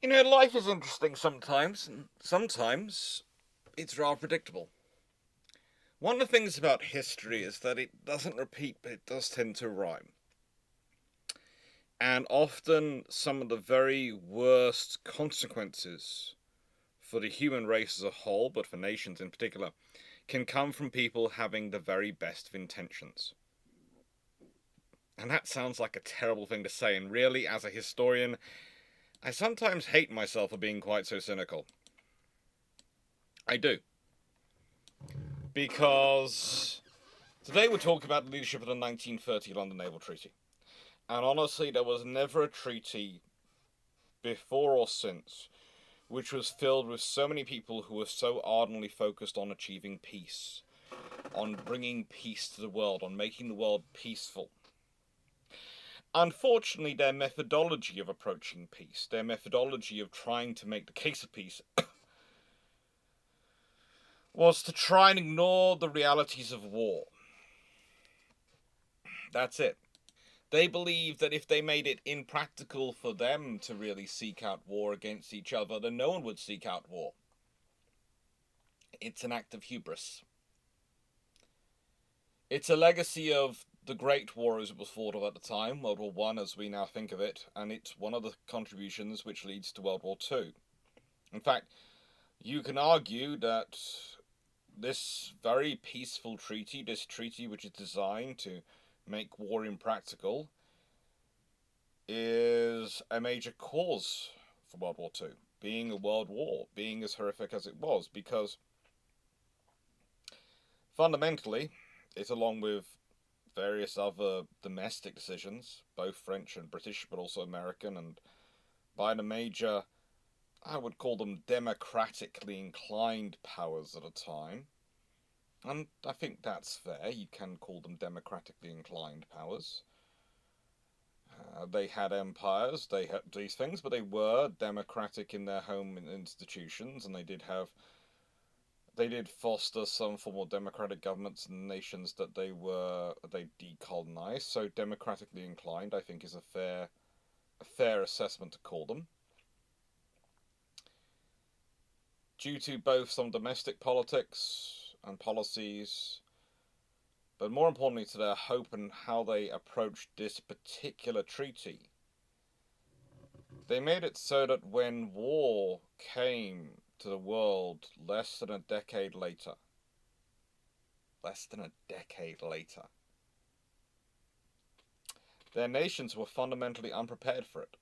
Life is interesting sometimes, and sometimes it's rather predictable. One of the things about history is that it doesn't repeat, but it does tend to rhyme. And often, some of the very worst consequences for the human race as a whole, but for nations in particular, can come from people having the very best of intentions. And that sounds like a terrible thing to say, and really, as a historian, I sometimes hate myself for being quite so cynical. I do. Because today we're talking about the leadership of the 1930 London Naval Treaty. And honestly, there was never a treaty before or since which was filled with so many people who were so ardently focused on achieving peace, on bringing peace to the world, on making the world peaceful. Unfortunately, their methodology of approaching peace, their methodology of trying to make the case of peace, was to try and ignore the realities of war. That's it. They believed that if they made it impractical for them to really seek out war against each other, then no one would seek out war. It's an act of hubris. It's a legacy of the Great War as it was fought of at the time, World War One as we now think of it, and it's one of the contributions which leads to World War Two. In fact, you can argue that this very peaceful treaty, this treaty which is designed to make war impractical, is a major cause for World War Two, being a world war, being as horrific as it was, because fundamentally, it, along with various other domestic decisions, both French and British, but also American, and by the major, I would call them democratically inclined powers at the time. And I think that's fair, you can call them democratically inclined powers. They had empires, they had these things, but they were democratic in their home institutions, and they did foster some form of democratic governments in nations that they decolonized. So democratically inclined, I think, is a fair assessment to call them. Due to both some domestic politics and policies, but more importantly to their hope and how they approached this particular treaty, they made it so that when war came to the world less than a decade later, their nations were fundamentally unprepared for it.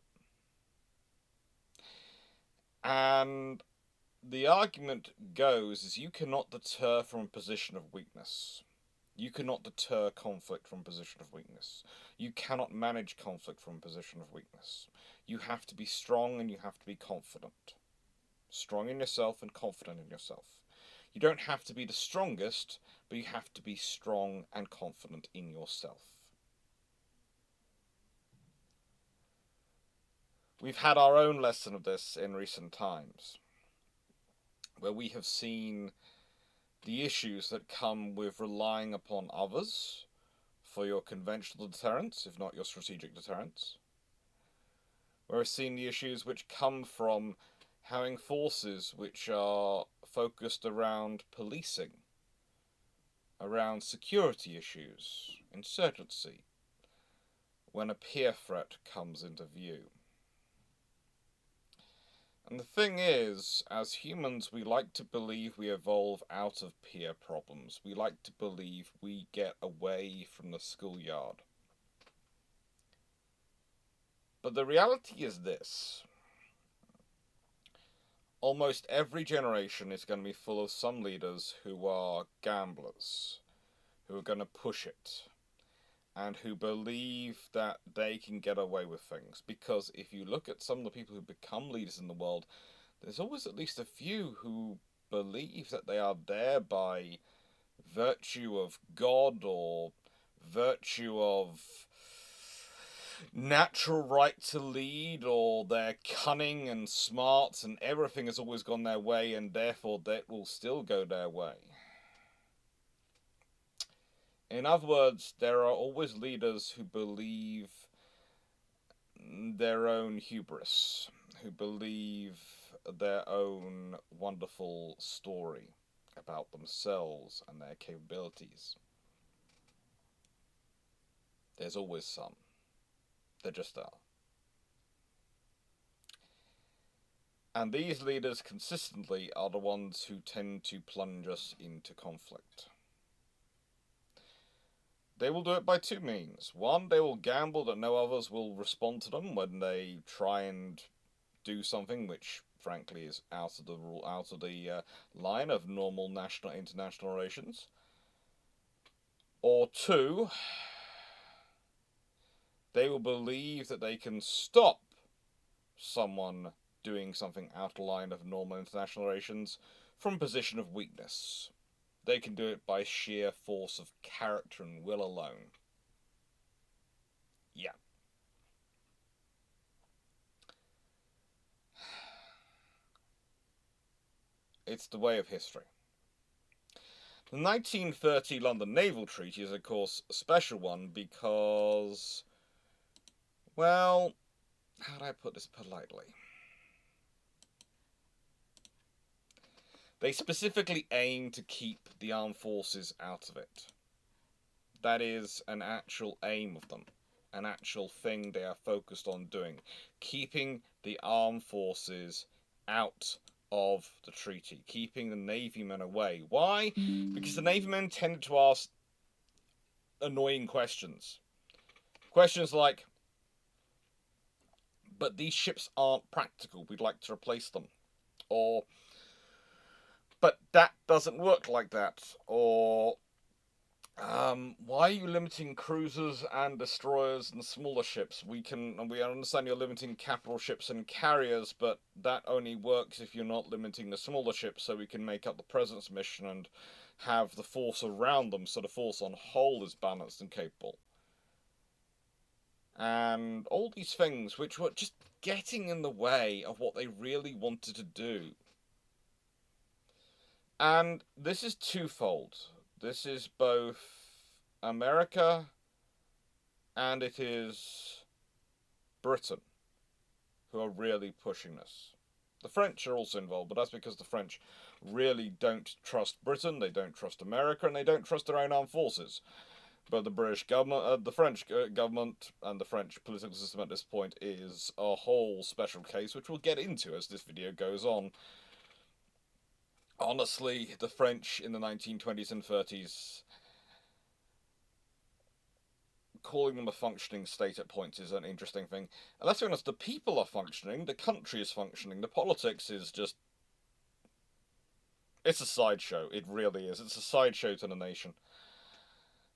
And the argument goes is you cannot deter from a position of weakness. You cannot deter conflict from a position of weakness. You cannot manage conflict from a position of weakness. You have to be strong and you have to be confident. Strong in yourself and confident in yourself. You don't have to be the strongest, but you have to be strong and confident in yourself. We've had our own lesson of this in recent times, where we have seen the issues that come with relying upon others for your conventional deterrence, if not your strategic deterrence. We're seeing the issues which come from having forces which are focused around policing, around security issues, insurgency, when a peer threat comes into view. And the thing is, as humans, we like to believe we evolve out of peer problems. We like to believe we get away from the schoolyard. But the reality is this. Almost every generation is going to be full of some leaders who are gamblers, who are going to push it, and who believe that they can get away with things. Because if you look at some of the people who become leaders in the world, there's always at least a few who believe that they are there by virtue of God or virtue of natural right to lead, or they're cunning and smart and everything has always gone their way and therefore that will still go their way. In other words, there are always leaders who believe their own hubris, who believe their own wonderful story about themselves and their capabilities. There's always some. There just are. And these leaders consistently are the ones who tend to plunge us into conflict. They will do it by two means. One, they will gamble that no others will respond to them when they try and do something which, frankly, is out of the line of normal national international relations. Or two, they will believe that they can stop someone doing something out of line of normal international relations from a position of weakness. They can do it by sheer force of character and will alone. Yeah. It's the way of history. The 1930 London Naval Treaty is, of course, a special one because, well, how do I put this politely? They specifically aim to keep the armed forces out of it. That is an actual aim of them, an actual thing they are focused on doing, keeping the armed forces out of the treaty, keeping the Navy men away. Why? Because the Navy men tended to ask annoying questions. Questions like, but these ships aren't practical, we'd like to replace them. Or, but that doesn't work like that. Or, why are you limiting cruisers and destroyers and smaller ships? We understand you're limiting capital ships and carriers, but that only works if you're not limiting the smaller ships, so we can make up the President's mission and have the force around them, so the force on whole is balanced and capable. And all these things which were just getting in the way of what they really wanted to do. And this is twofold. This is both America and it is Britain who are really pushing this. The French are also involved, but that's because the French really don't trust Britain, they don't trust America, and they don't trust their own armed forces. But the British government, the French government, and the French political system at this point is a whole special case, which we'll get into as this video goes on. Honestly, the French in the 1920s and 30s, calling them a functioning state at points is an interesting thing. And let's be honest, the people are functioning, the country is functioning, the politics is just... it's a sideshow, it really is. It's a sideshow to the nation.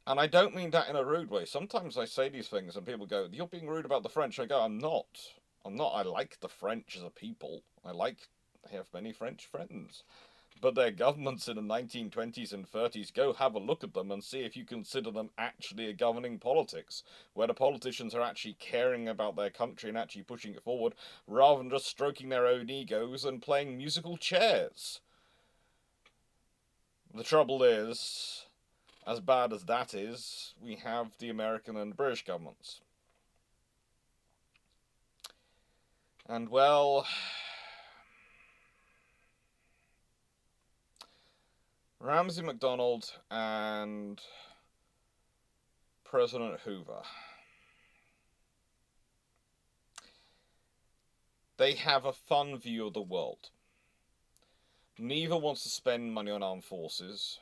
And I don't mean that in a rude way. Sometimes I say these things and people go, you're being rude about the French. I go, I'm not. I like the French as a people. I have many French friends. But their governments in the 1920s and 30s, go have a look at them and see if you consider them actually a governing politics, where the politicians are actually caring about their country and actually pushing it forward, rather than just stroking their own egos and playing musical chairs. The trouble is, as bad as that is, we have the American and British governments. And well... Ramsay MacDonald and President Hoover. They have a fun view of the world. Neither wants to spend money on armed forces.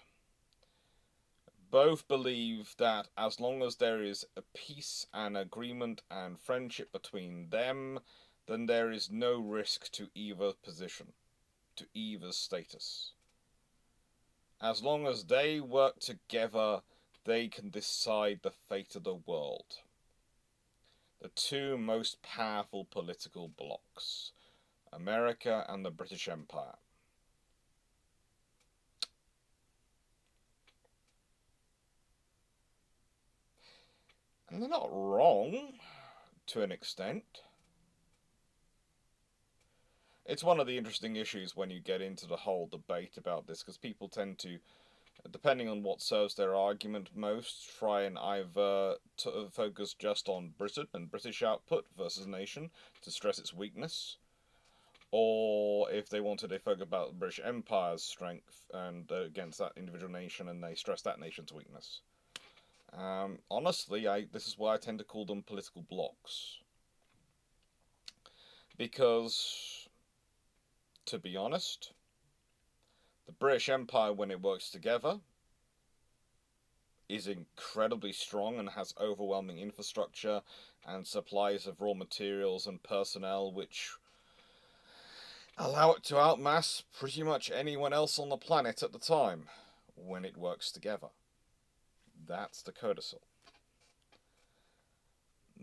Both believe that as long as there is a peace and agreement and friendship between them, then there is no risk to either position, to either status. As long as they work together, they can decide the fate of the world. The two most powerful political blocs, America and the British Empire. And they're not wrong, to an extent. It's one of the interesting issues when you get into the whole debate about this, because people tend to, depending on what serves their argument most, try and either focus just on Britain and British output versus nation to stress its weakness, or if they wanted, they spoke about the British Empire's strength and against that individual nation, and they stressed that nation's weakness. Honestly, this is why I tend to call them political blocs. Because, to be honest, the British Empire, when it works together, is incredibly strong and has overwhelming infrastructure and supplies of raw materials and personnel which allow it to outmass pretty much anyone else on the planet at the time when it works together. That's the codicil.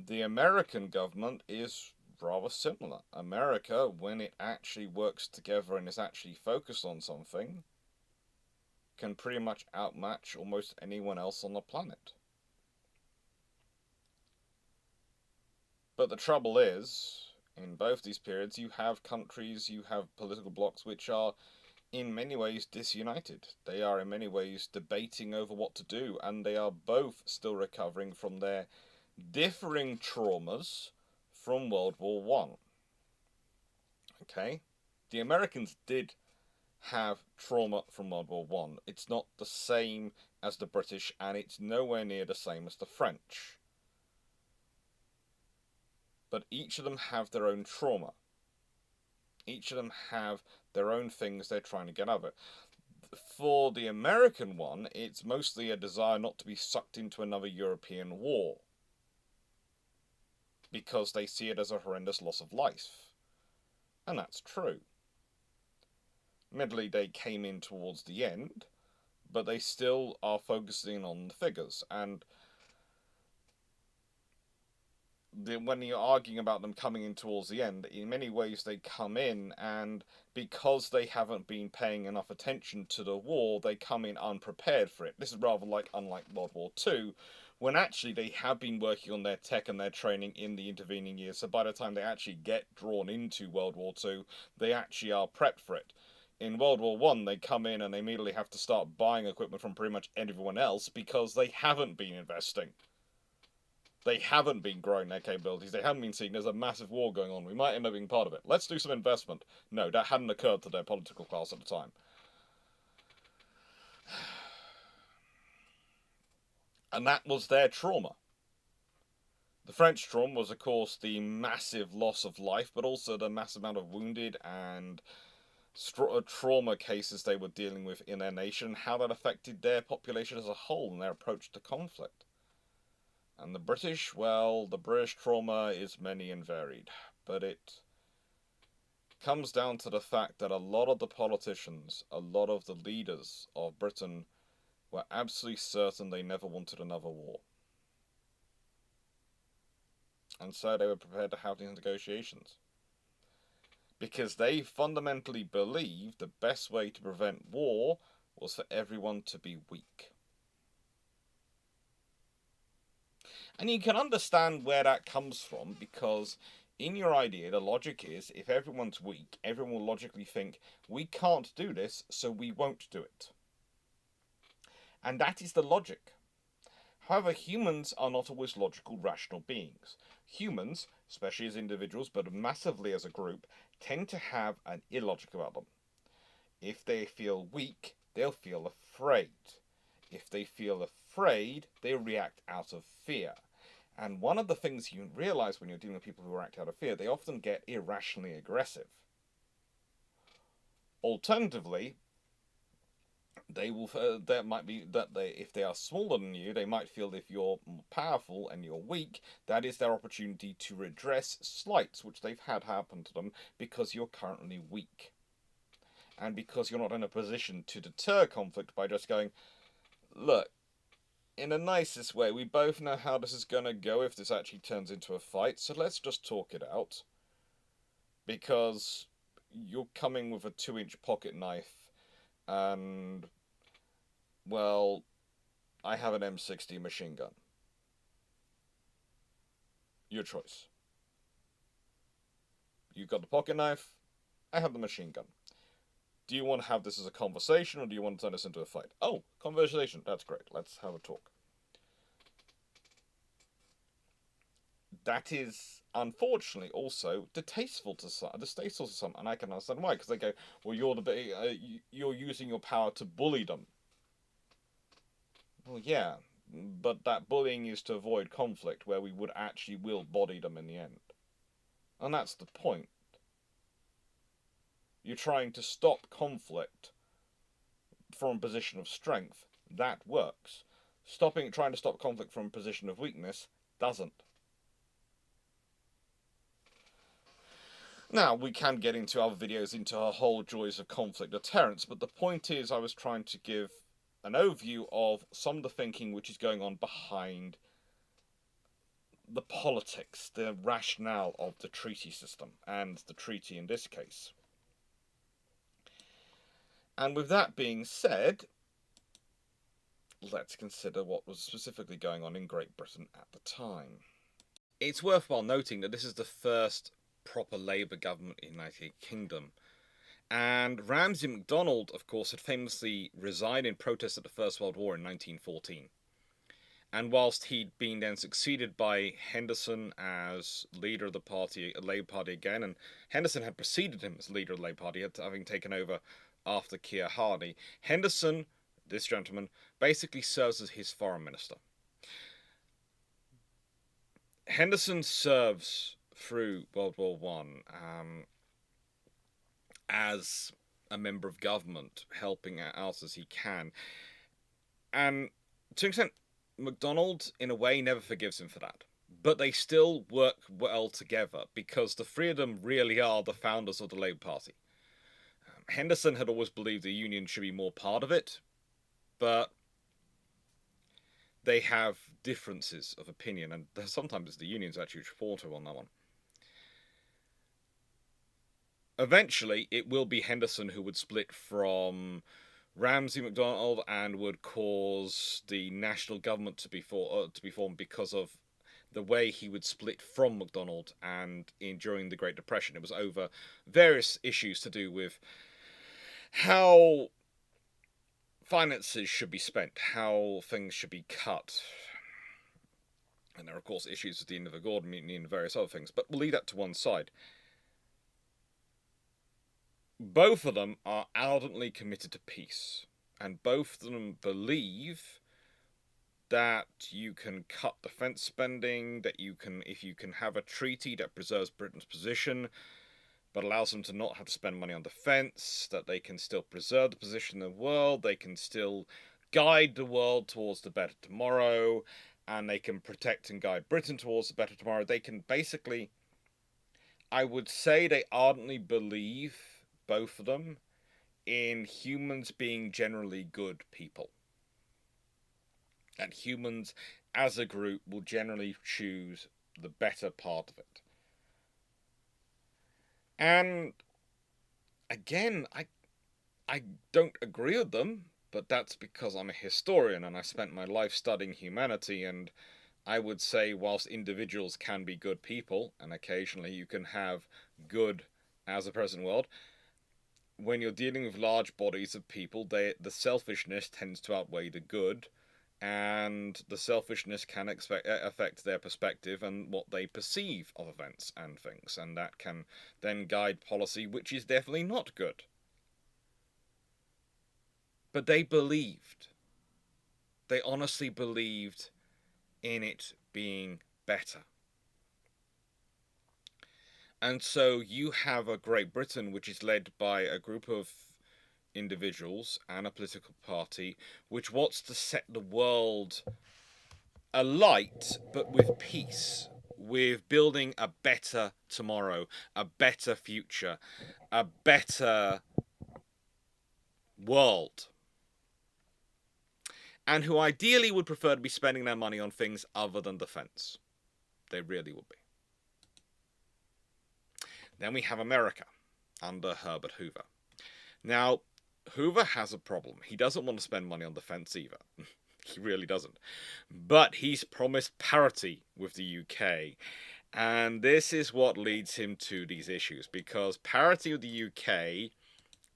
The American government is rather similar. America, when it actually works together and is actually focused on something, can pretty much outmatch almost anyone else on the planet. But the trouble is, in both these periods, you have countries, you have political blocs which are in many ways disunited. They are in many ways debating over what to do, and they are both still recovering from their differing traumas from World War One. Okay? The Americans did have trauma from World War One. It's not the same as the British, and it's nowhere near the same as the French. But each of them have their own trauma. Each of them have their own things they're trying to get out of it. For the American one, it's mostly a desire not to be sucked into another European war, because they see it as a horrendous loss of life. And that's true. Admittedly, they came in towards the end, but they still are focusing on the figures. And when you're arguing about them coming in towards the end, in many ways they come in, and because they haven't been paying enough attention to the war, they come in unprepared for it. This is rather unlike World War II, when actually they have been working on their tech and their training in the intervening years, so by the time they actually get drawn into World War II, they actually are prepped for it. In World War I, they come in and they immediately have to start buying equipment from pretty much everyone else because they haven't been investing. They haven't been growing their capabilities. They haven't been seeing there's a massive war going on. We might end up being part of it. Let's do some investment. No, that hadn't occurred to their political class at the time. And that was their trauma. The French trauma was, of course, the massive loss of life, but also the massive amount of wounded and trauma cases they were dealing with in their nation, how that affected their population as a whole and their approach to conflict. And the British, well, the British trauma is many and varied, but it comes down to the fact that a lot of the politicians, a lot of the leaders of Britain were absolutely certain they never wanted another war. And so they were prepared to have these negotiations. Because they fundamentally believed the best way to prevent war was for everyone to be weak. And you can understand where that comes from, because in your idea, the logic is, if everyone's weak, everyone will logically think, we can't do this, so we won't do it. And that is the logic. However, humans are not always logical, rational beings. Humans, especially as individuals, but massively as a group, tend to have an illogic about them. If they feel weak, they'll feel afraid. If they feel afraid, they react out of fear. And one of the things you realize when you're dealing with people who act out of fear, they often get irrationally aggressive. Alternatively, there might be that if they are smaller than you, they might feel if you're more powerful and you're weak, that is their opportunity to redress slights which they've had happen to them because you're currently weak. And because you're not in a position to deter conflict by just going, look, in the nicest way, we both know how this is going to go if this actually turns into a fight, so let's just talk it out. Because you're coming with a 2-inch pocket knife, and, well, I have an M60 machine gun. Your choice. You've got the pocket knife, I have the machine gun. Do you want to have this as a conversation, or do you want to turn this into a fight? Oh, conversation, that's great, let's have a talk. that is unfortunately also distasteful to some, and I can understand why, because they go, well, you're using your power to bully them. Well, yeah, but that bullying is to avoid conflict, where we would actually will body them in the end, and that's the point. You're trying to stop conflict from a position of strength. That works. Trying to stop conflict from a position of weakness doesn't. Now, we can get into other videos into our whole joys of conflict deterrence, but the point is I was trying to give an overview of some of the thinking which is going on behind the politics, the rationale of the treaty system, and the treaty in this case. And with that being said, let's consider what was specifically going on in Great Britain at the time. It's worthwhile noting that this is the first proper Labour government in the United Kingdom. And Ramsay MacDonald, of course, had famously resigned in protest at the First World War in 1914. And whilst he'd been then succeeded by Henderson as leader of the party, Labour Party again, and Henderson had preceded him as leader of the Labour Party, having taken over after Keir Hardie, Henderson, this gentleman, basically serves as his foreign minister. Henderson serves through World War One as a member of government, helping out as he can. And to an extent, MacDonald, in a way, never forgives him for that. But they still work well together, because the three of them really are the founders of the Labour Party. Henderson had always believed the Union should be more part of it, but they have differences of opinion, and sometimes it's the Unions actually which fought on that one. Eventually, it will be Henderson who would split from Ramsay MacDonald and would cause the national government to be formed because of the way he would split from MacDonald during the Great Depression. It was over various issues to do with how finances should be spent, how things should be cut. And there are, of course, issues with the end of the Gordon Mutiny and various other things, but we'll leave that to one side. Both of them are ardently committed to peace, and both of them believe that you can cut defence spending, that if you can have a treaty that preserves Britain's position, but allows them to not have to spend money on defence, that they can still preserve the position in the world, they can still guide the world towards the better tomorrow, and they can protect and guide Britain towards the better tomorrow. They can basically, I would say they ardently believe, both of them, in humans being generally good people. And humans, as a group, will generally choose the better part of it. And again, I don't agree with them, but that's because I'm a historian and I spent my life studying humanity, and I would say whilst individuals can be good people, and occasionally you can have good as a present world, when you're dealing with large bodies of people, the selfishness tends to outweigh the good, and the selfishness can affect their perspective and what they perceive of events and things, and that can then guide policy, which is definitely not good. But they honestly believed in it being better. And so you have a Great Britain which is led by a group of individuals and a political party which wants to set the world alight, but with peace, with building a better tomorrow, a better future, a better world. And who ideally would prefer to be spending their money on things other than defence. They really would be. Then we have America, under Herbert Hoover. Now, Hoover has a problem. He doesn't want to spend money on defence either. He really doesn't. But he's promised parity with the UK. And this is what leads him to these issues. Because parity with the UK,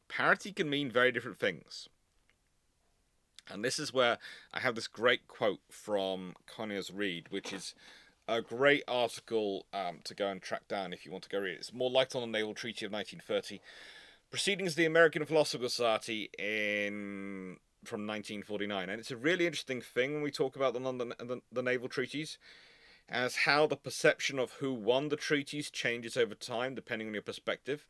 parity can mean very different things. And this is where I have this great quote from Conyers Reid, which is a great article to go and track down if you want to go read it. It's More Light on the Naval Treaty of 1930. Proceedings of the American Philosophical Society from 1949. And it's a really interesting thing when we talk about the London the naval treaties, as how the perception of who won the treaties changes over time depending on your perspective.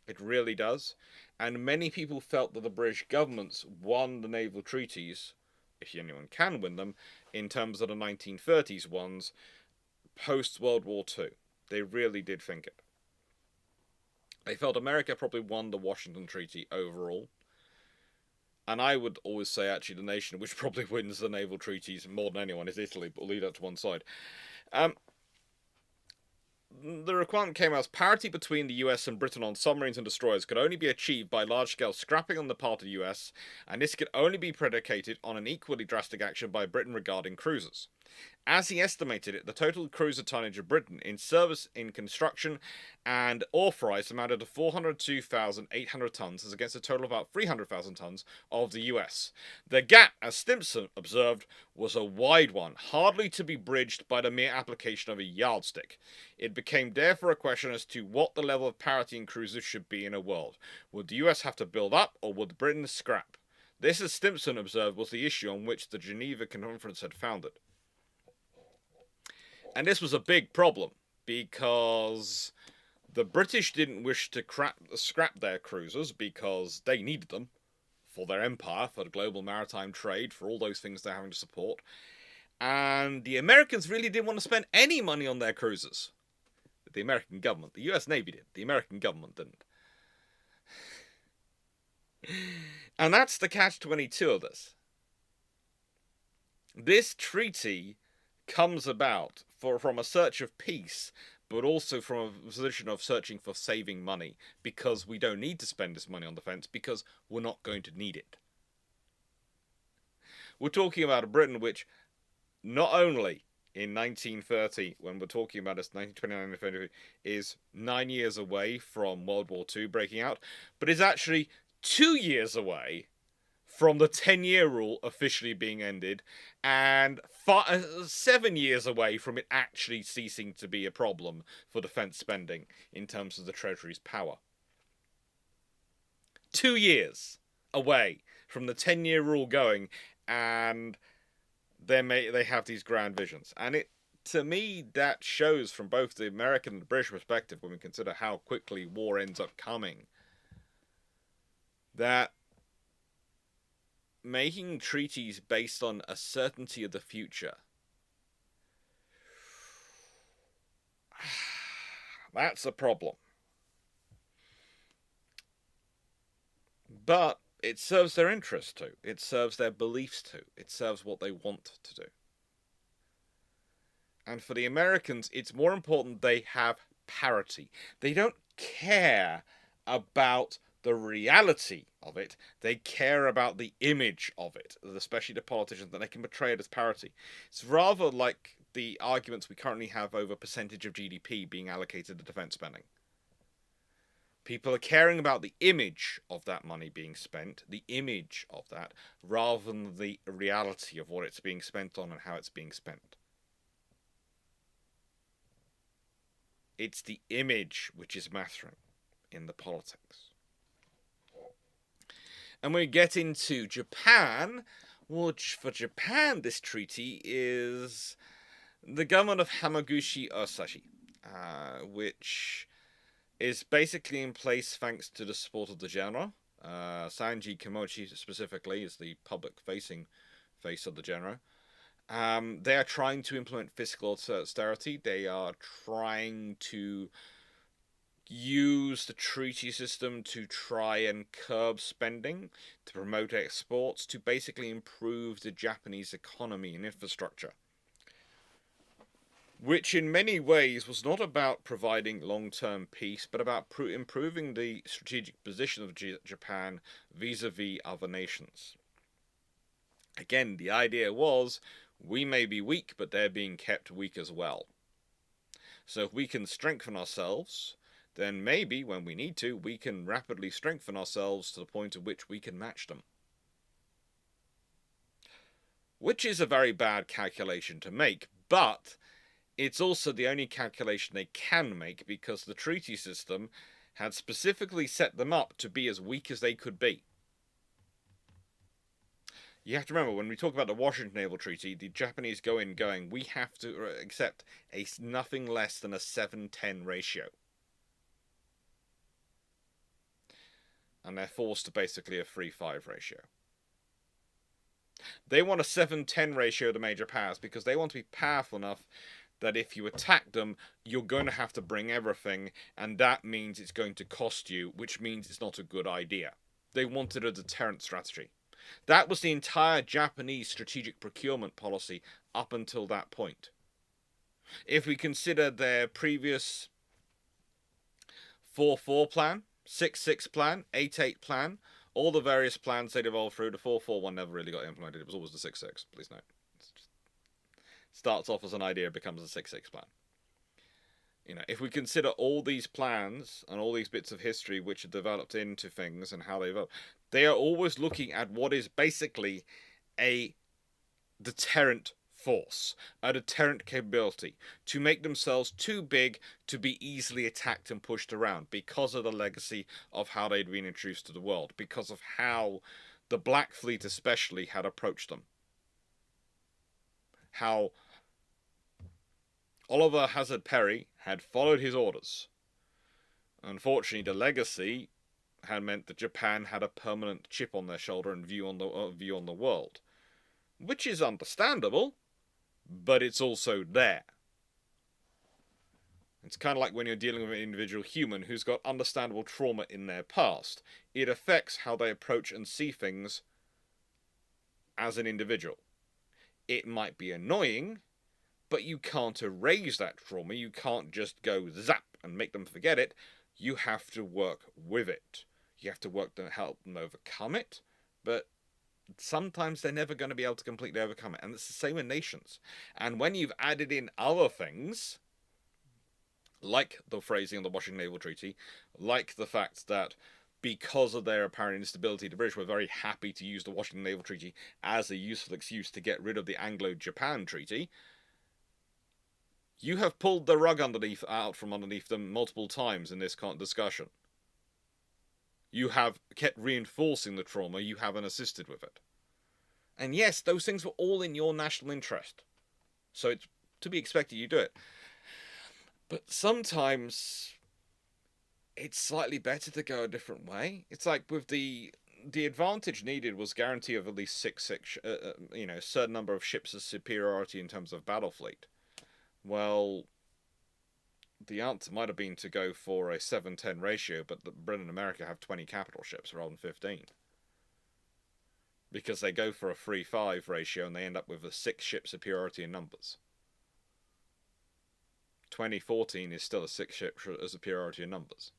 It really does. And many people felt that the British governments won the naval treaties, if anyone can win them, in terms of the 1930s ones, post-World War II. They really did think it. They felt America probably won the Washington Treaty overall. And I would always say, actually, the nation which probably wins the naval treaties more than anyone is Italy, but we'll leave that to one side. The requirement came as parity between the US and Britain on submarines and destroyers could only be achieved by large-scale scrapping on the part of the US, and this could only be predicated on an equally drastic action by Britain regarding cruisers. As he estimated it, the total cruiser tonnage of Britain in service, in construction, and authorised amounted to 402,800 tonnes, as against a total of about 300,000 tonnes of the US. The gap, as Stimson observed, was a wide one, hardly to be bridged by the mere application of a yardstick. It became therefore a question as to what the level of parity in cruisers should be in a world. Would the US have to build up, or would Britain scrap? This, as Stimson observed, was the issue on which the Geneva Conference had founded. And this was a big problem, because the British didn't wish to scrap their cruisers because they needed them for their empire, for the global maritime trade, for all those things they're having to support. And the Americans really didn't want to spend any money on their cruisers. The American government. The US Navy did. The American government didn't. And that's the catch-22 of this. This treaty comes about from a search of peace, but also from a position of searching for saving money, because we don't need to spend this money on defence, because we're not going to need it. We're talking about a Britain which, not only in 1930, when we're talking about this 1929, is 9 years away from World War II breaking out, but is actually 2 years away from the 10-year rule officially being ended, and 7 years away from it actually ceasing to be a problem for defence spending in terms of the Treasury's power. 2 years away from the 10-year rule going, and they have these grand visions. And to me, that shows from both the American and the British perspective, when we consider how quickly war ends up coming, that making treaties based on a certainty of the future, that's a problem. But it serves their interest too. It serves their beliefs too. It serves what they want to do. And for the Americans, it's more important they have parity. They don't care about the reality of it. They care about the image of it, especially the politicians, that they can portray it as parity. It's rather like the arguments we currently have over percentage of GDP being allocated to defence spending. People are caring about the image of that money being spent, the image of that, rather than the reality of what it's being spent on and how it's being spent. It's the image which is mattering in the politics. And when we get into Japan, which for Japan this treaty is the government of Hamaguchi Osashi, which is basically in place thanks to the support of the general. Sanji Kimochi specifically is the public-facing face of the general. They are trying to implement fiscal austerity. They are trying to use the treaty system to try and curb spending, to promote exports, to basically improve the Japanese economy and infrastructure. Which in many ways was not about providing long-term peace, but about improving the strategic position of Japan vis-a-vis other nations. Again, the idea was, we may be weak, but they're being kept weak as well. So if we can strengthen ourselves, then maybe, when we need to, we can rapidly strengthen ourselves to the point at which we can match them. Which is a very bad calculation to make, but It's also the only calculation they can make because the treaty system had specifically set them up to be as weak as they could be. You have to remember, when we talk about the Washington Naval Treaty, the Japanese go in going, we have to accept a nothing less than a 7-10 ratio. And they're forced to basically a 3-5 ratio. They want a 7-10 ratio to major powers because they want to be powerful enough that if you attack them, you're going to have to bring everything, and that means it's going to cost you, which means it's not a good idea. They wanted a deterrent strategy. That was the entire Japanese strategic procurement policy up until that point. If we consider their previous 4-4 plan, 6-6 plan, 8-8 plan, all the various plans they'd evolved through, the 4-4 one never really got implemented. It was always the 6-6, please note. Starts off as an idea, becomes a 6-6 plan. If we consider all these plans and all these bits of history which are developed into things and how they evolve, they are always looking at what is basically a deterrent force, a deterrent capability, to make themselves too big to be easily attacked and pushed around because of the legacy of how they'd been introduced to the world, because of how the Black Fleet especially had approached them. How Oliver Hazard Perry had followed his orders. Unfortunately, the legacy had meant that Japan had a permanent chip on their shoulder and view on the world, which is understandable, but it's also there. It's kind of like when you're dealing with an individual human who's got understandable trauma in their past. It affects how they approach and see things as an individual. It might be annoying, but you can't erase that trauma. You can't just go zap and make them forget it. You have to work with it. You have to work to help them overcome it, but sometimes they're never going to be able to completely overcome it. And it's the same with nations. And when you've added in other things, like the phrasing of the Washington Naval Treaty, like the fact that because of their apparent instability, the British were very happy to use the Washington Naval Treaty as a useful excuse to get rid of the Anglo-Japan Treaty, you have pulled the rug out from underneath them multiple times in this discussion. You have kept reinforcing the trauma, you haven't assisted with it. And yes, those things were all in your national interest. So it's to be expected you do it. But sometimes it's slightly better to go a different way. It's like with the advantage needed was guarantee of at least 6-6, a certain number of ships of superiority in terms of battle fleet. Well, the answer might have been to go for a 7-10 ratio, but Britain and America have 20 capital ships rather than 15. Because they go for a 3-5 ratio and they end up with a 6-ship superiority in numbers. 2014 is still a 6-ship superiority in numbers.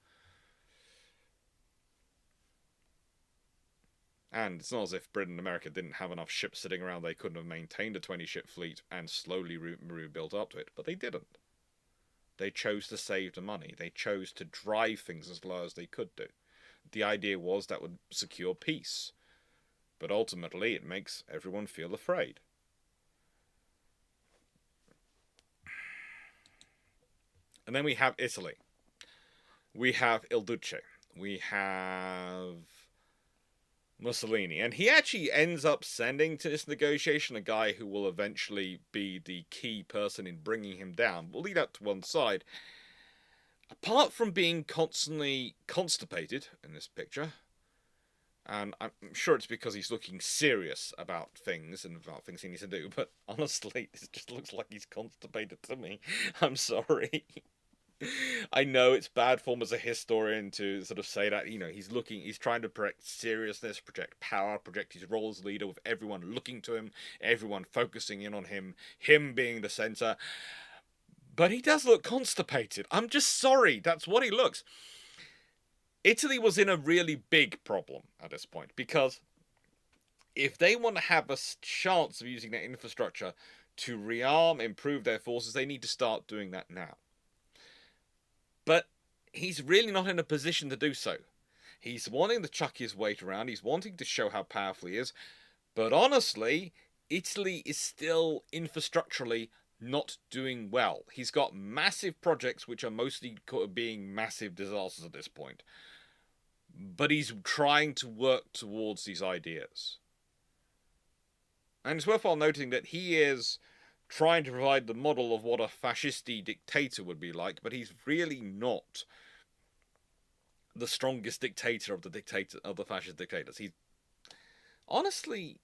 And it's not as if Britain and America didn't have enough ships sitting around they couldn't have maintained a 20-ship fleet and slowly rebuilt up to it, but they didn't. They chose to save the money. They chose to drive things as low as they could do. The idea was that would secure peace. But ultimately, it makes everyone feel afraid. And then we have Italy. We have Il Duce. We have Mussolini. And he actually ends up sending to this negotiation a guy who will eventually be the key person in bringing him down. We'll leave that to one side. Apart from being constantly constipated in this picture, and I'm sure it's because he's looking serious about things and about things he needs to do, but honestly, this just looks like he's constipated to me. I'm sorry. I know it's bad form as a historian to sort of say that, he's trying to project seriousness, project power, project his role as leader with everyone looking to him, everyone focusing in on him being the center. But he does look constipated. I'm just sorry, that's what he looks. Italy was in a really big problem at this point, because if they want to have a chance of using their infrastructure to rearm, improve their forces, they need to start doing that now. But he's really not in a position to do so. He's wanting to chuck his weight around, he's wanting to show how powerful he is, but honestly, Italy is still infrastructurally not doing well. He's got massive projects which are mostly being massive disasters at this point. But he's trying to work towards these ideas. And it's worthwhile noting that he is trying to provide the model of what a fascisty dictator would be like, but he's really not the strongest dictator of the fascist dictators. Honestly,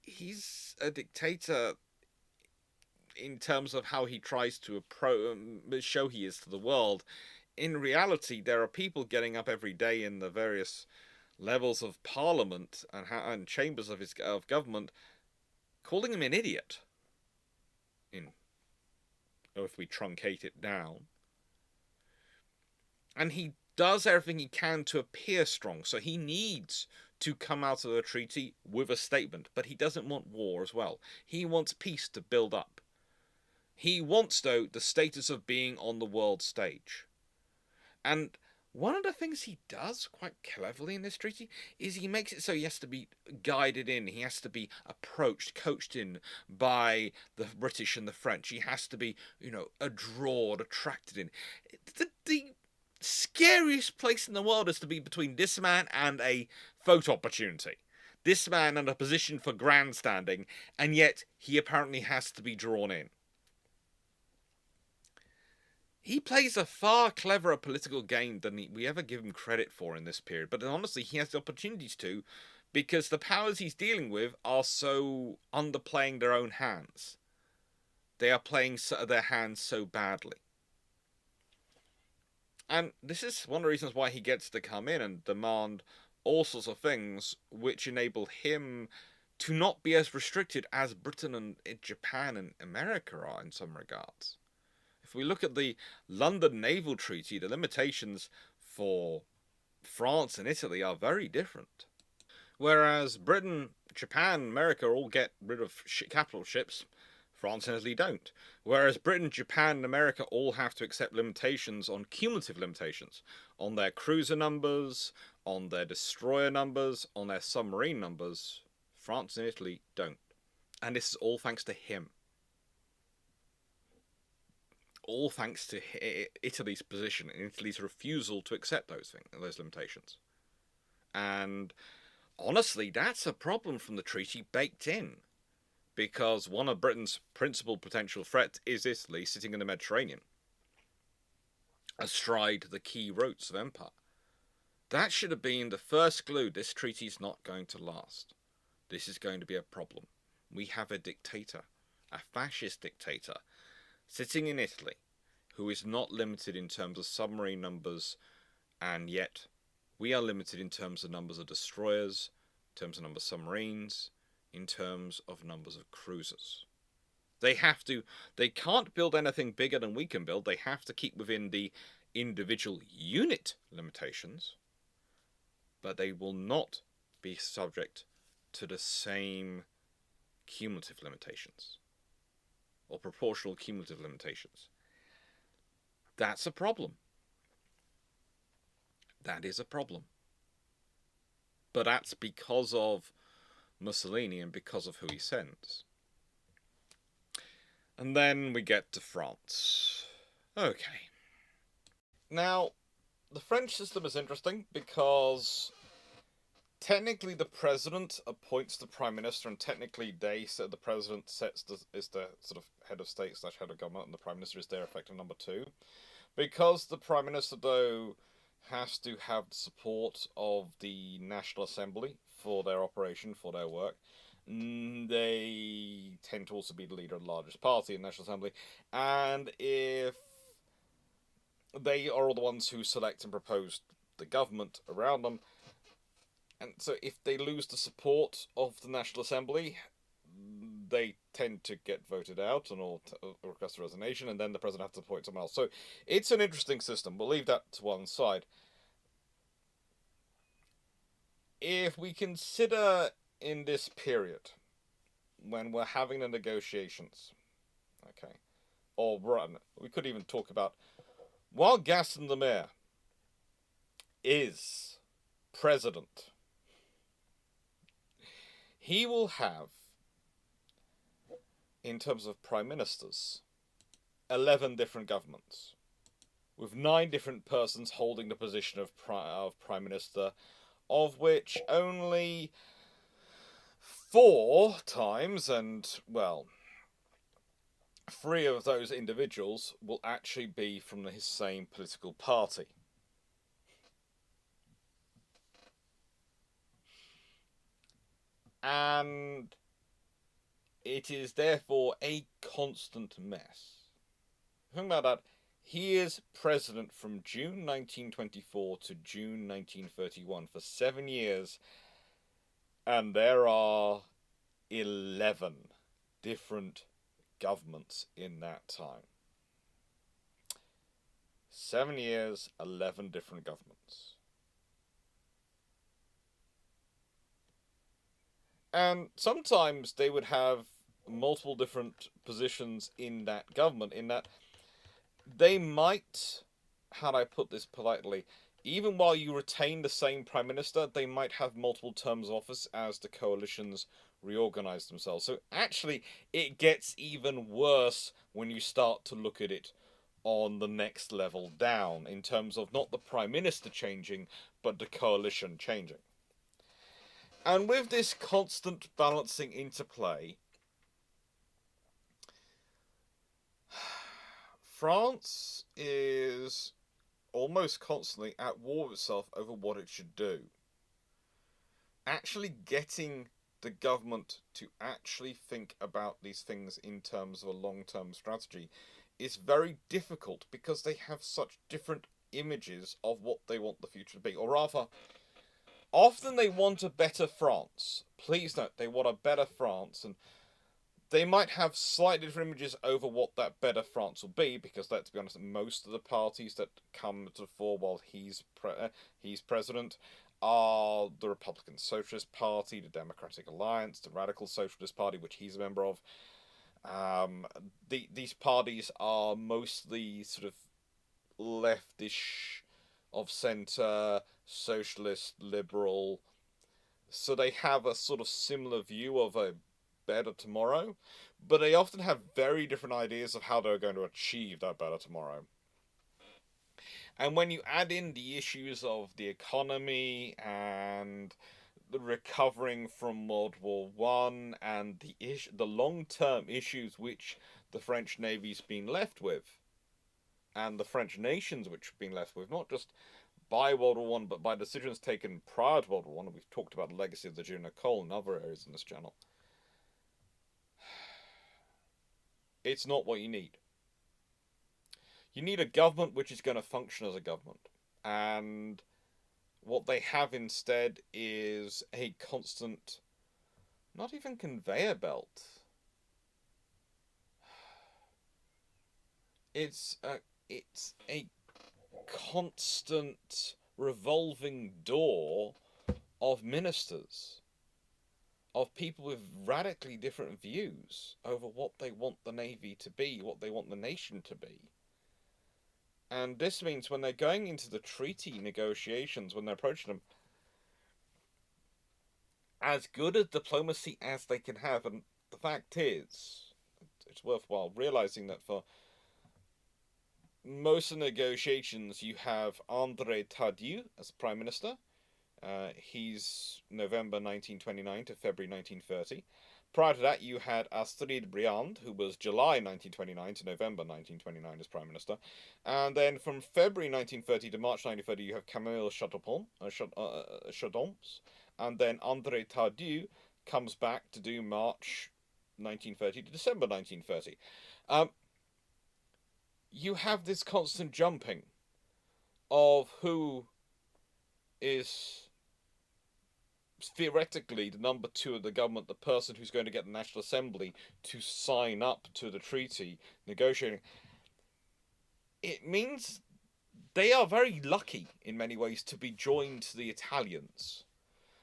he's a dictator in terms of how he tries to show he is to the world. In reality, there are people getting up every day in the various levels of parliament and chambers of government calling him an idiot. If we truncate it down. And he does everything he can to appear strong, so he needs to come out of the treaty with a statement, but he doesn't want war as well. He wants peace to build up. He wants, though, the status of being on the world stage. And one of the things he does quite cleverly in this treaty is he makes it so he has to be guided in, he has to be approached, coached in by the British and the French. He has to be, adored, attracted in. The scariest place in the world is to be between this man and a photo opportunity. This man in a position for grandstanding, and yet he apparently has to be drawn in. He plays a far cleverer political game than we ever give him credit for in this period. But honestly, he has the opportunities to, because the powers he's dealing with are so underplaying their own hands. They are playing their hands so badly. And this is one of the reasons why he gets to come in and demand all sorts of things which enable him to not be as restricted as Britain and Japan and America are in some regards. If we look at the London Naval Treaty, the limitations for France and Italy are very different. Whereas Britain, Japan, America all get rid of capital ships, France and Italy don't. Whereas Britain, Japan, and America all have to accept limitations on cumulative limitations on their cruiser numbers, on their destroyer numbers, on their submarine numbers. France and Italy don't. And this is all thanks to him. All thanks to Italy's position and Italy's refusal to accept those limitations. And honestly, that's a problem from the treaty baked in. Because one of Britain's principal potential threats is Italy sitting in the Mediterranean, astride the key routes of empire. That should have been the first clue. This treaty's not going to last. This is going to be a problem. We have a dictator, a fascist dictator, sitting in Italy, who is not limited in terms of submarine numbers, and yet we are limited in terms of numbers of destroyers, in terms of number of submarines, in terms of numbers of cruisers. They can't build anything bigger than we can build. They have to keep within the individual unit limitations, but they will not be subject to the same cumulative limitations or proportional cumulative limitations. That's a problem. That is a problem. But that's because of Mussolini and because of who he sends. And then we get to France. Okay. Now, the French system is interesting because technically the president appoints the prime minister, and technically the president is the sort of head of state / head of government, and the prime minister is their effective number 2. Because the prime minister, though, has to have the support of the National Assembly for their operation, for their work, they tend to also be the leader of the largest party in the National Assembly, and if they are all the ones who select and propose the government around them, and so if they lose the support of the National Assembly, they tend to get voted out and all request a resignation, and then the president has to appoint someone else. So it's an interesting system. We'll leave that to one side. If we consider in this period, when we're having the negotiations, okay, or we could even talk about, while Gaston the Mayor is president, he will have, in terms of prime ministers, 11 different governments, with 9 different persons holding the position of Prime Minister, of which only 4 times, and, well, 3 of those individuals will actually be from his same political party. And it is therefore a constant mess. Think about that. He is president from June 1924 to June 1931 for 7 years, and there are 11 different governments in that time. 7 years, 11 different governments. And sometimes they would have multiple different positions in that government, in that they might, how do I put this politely, even while you retain the same prime minister, they might have multiple terms of office as the coalitions reorganize themselves. So actually, it gets even worse when you start to look at it on the next level down, in terms of not the prime minister changing, but the coalition changing. And with this constant balancing interplay, France is almost constantly at war with itself over what it should do. Actually getting the government to actually think about these things in terms of a long-term strategy is very difficult, because they have such different images of what they want the future to be. Or rather, often they want a better France. Please note, they want a better France, and they might have slightly different images over what that better France will be, because let's be honest, most of the parties that come to the fore while he's president are the Republican Socialist Party, the Democratic Alliance, the Radical Socialist Party, which he's a member of. These parties are mostly sort of leftish, of centre, socialist, liberal, so they have a sort of similar view of a better tomorrow, but they often have very different ideas of how they're going to achieve that better tomorrow. And when you add in the issues of the economy and the recovering from World War One, and the long-term issues which the French Navy's been left with, and the French nations which have been left with, not just by World War One, but by decisions taken prior to World War One. We've talked about the legacy of the June Coal and other areas in this channel. It's not what you need. You need a government which is going to function as a government. And what they have instead is a constant, not even conveyor belt. It's a constant revolving door of ministers, of people with radically different views over what they want the Navy to be, what they want the nation to be. And this means when they're going into the treaty negotiations, when they're approaching them, as good a diplomacy as they can have, and the fact is, it's worthwhile realizing that for most of the negotiations, you have André Tardieu as Prime Minister. He's November 1929 to February 1930. Prior to that, you had Astrid Briand, who was July 1929 to November 1929 as Prime Minister. And then from February 1930 to March 1930, you have Camille Chardons. And then André Tardieu comes back to do March 1930 to December 1930. You have this constant jumping of who is theoretically the number 2 of the government, the person who's going to get the National Assembly to sign up to the treaty, negotiating. It means they are very lucky in many ways to be joined to the Italians,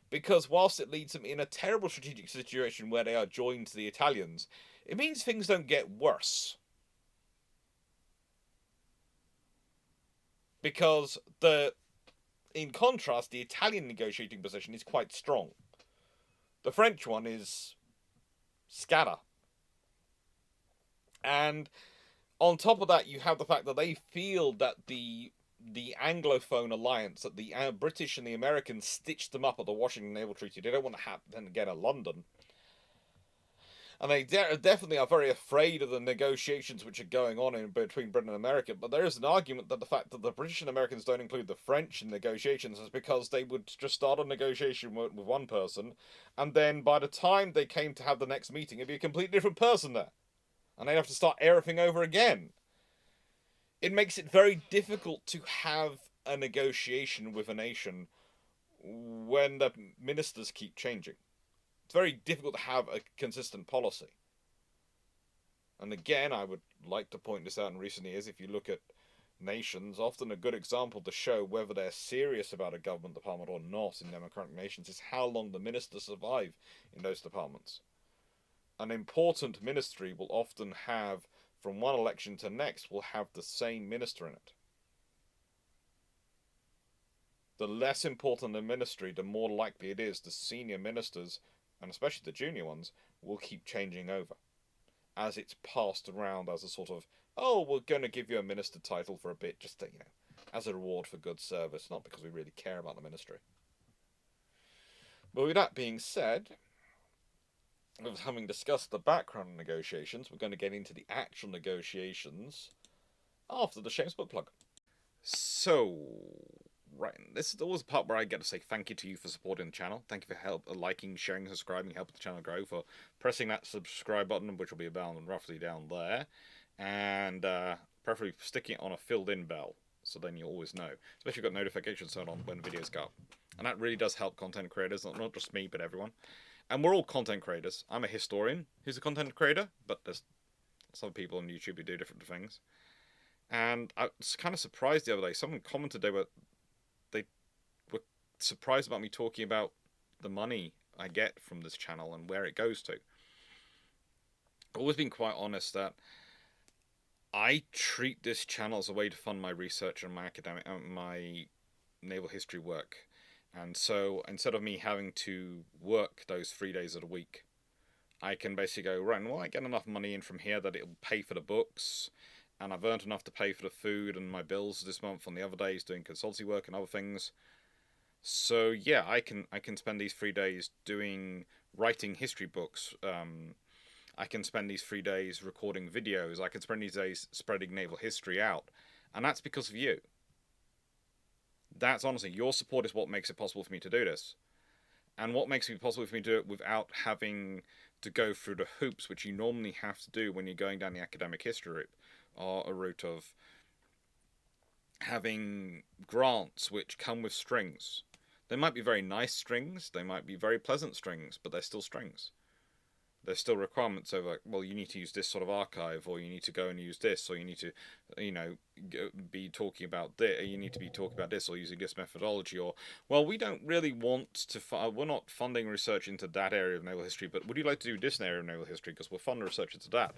because whilst it leads them in a terrible strategic situation where they are joined to the Italians, it means things don't get worse. Because in contrast, the Italian negotiating position is quite strong. The French one is scatter. And On top of that, you have the fact that they feel that the Anglophone alliance, that the British and the Americans stitched them up at the Washington Naval Treaty. They don't want to happen again at London. And they definitely are very afraid of the negotiations which are going on in between Britain and America. But there is an argument that the fact that the British and Americans don't include the French in negotiations is because they would just start a negotiation with one person, and then by the time they came to have the next meeting, it'd be a completely different person there, and they'd have to start everything over again. It makes it very difficult to have a negotiation with a nation when the ministers keep changing. It's very difficult to have a consistent policy. And again, I would like to point this out in recent years. If you look at nations, often a good example to show whether they're serious about a government department or not in democratic nations is how long the ministers survive in those departments. An important ministry will often have, from one election to next, will have the same minister in it. The less important the ministry, the more likely it is the senior ministers, and especially the junior ones, will keep changing over as it's passed around as a sort of, oh, we're going to give you a minister title for a bit, just to, as a reward for good service, not because we really care about the ministry. But with that being said, having discussed the background of negotiations, we're going to get into the actual negotiations after the Shameless book plug. So, right, this is always the part where I get to say thank you to you for supporting the channel. Thank you for liking, sharing, subscribing, helping the channel grow, for pressing that subscribe button, which will be about roughly down there, and preferably sticking it on a filled-in bell, so then you'll always know, especially if you've got notifications turned on when videos go up. And that really does help content creators, not just me, but everyone. And we're all content creators. I'm a historian who's a content creater, but there's some people on YouTube who do different things. And I was kind of surprised the other day. Someone commented they were surprised about me talking about the money I get from this channel and where it goes to. I've always been quite honest that I treat this channel as a way to fund my research and my naval history work. And so instead of me having to work those 3 days of the week, I can basically go, right, well, I get enough money in from here that it'll pay for the books, and I've earned enough to pay for the food and my bills this month on the other days doing consultancy work and other things. So yeah, I can spend these 3 days writing history books. I can spend these 3 days recording videos. I can spend these days spreading naval history out, and that's because of you. That's honestly, your support is what makes it possible for me to do this. And what makes it possible for me to do it without having to go through the hoops which you normally have to do when you're going down the academic history route, or a route of having grants which come with strings. They might be very nice strings, they might be very pleasant strings, but they're still strings. There's still requirements over, well, you need to use this sort of archive, or you need to go and use this, or you need to, be talking about this, you need to be talking about this, or using this methodology, or, well, we don't really want to, we're not funding research into that area of naval history, but would you like to do this area of naval history, because we're funding research into that.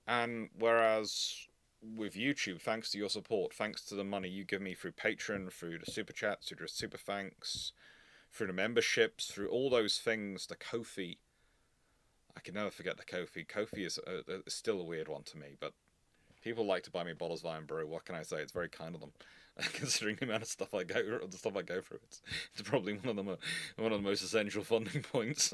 And whereas with YouTube, thanks to your support, thanks to the money you give me through Patreon, through the super chats, through the super thanks, through the memberships, through all those things, the Ko-fi, I can never forget the Ko-fi. Ko-fi is still a weird one to me, but people like to buy me bottles of Iron Brew. What can I say? It's very kind of them, considering the amount of stuff I go through. It's probably one of the most essential funding points.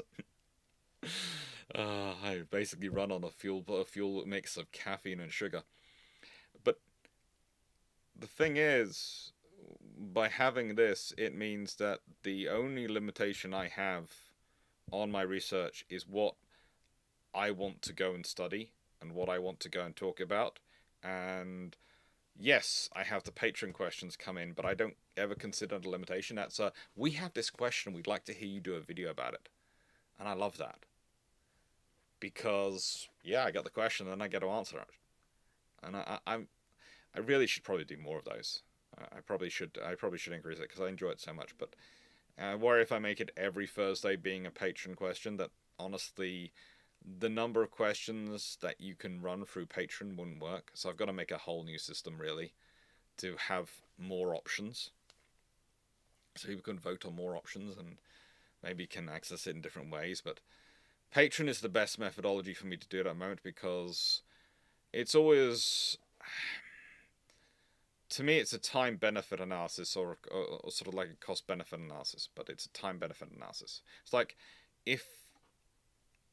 I basically run on a fuel mix of caffeine and sugar. But the thing is, by having this, it means that the only limitation I have on my research is what I want to go and study and what I want to go and talk about. And yes, I have the Patreon questions come in, but I don't ever consider it a limitation. That's we have this question, we'd like to hear you do a video about it. And I love that. Because, yeah, I got the question and I get to answer it. And I really should probably do more of those. I probably should increase it because I enjoy it so much. But I worry if I make it every Thursday being a Patreon question, that honestly, the number of questions that you can run through Patreon wouldn't work. So I've got to make a whole new system, really, to have more options. So people can vote on more options and maybe can access it in different ways. But Patreon is the best methodology for me to do it at the moment, because it's always, to me, it's a time benefit analysis, or sort of like a cost benefit analysis, but it's a time benefit analysis. It's like, if,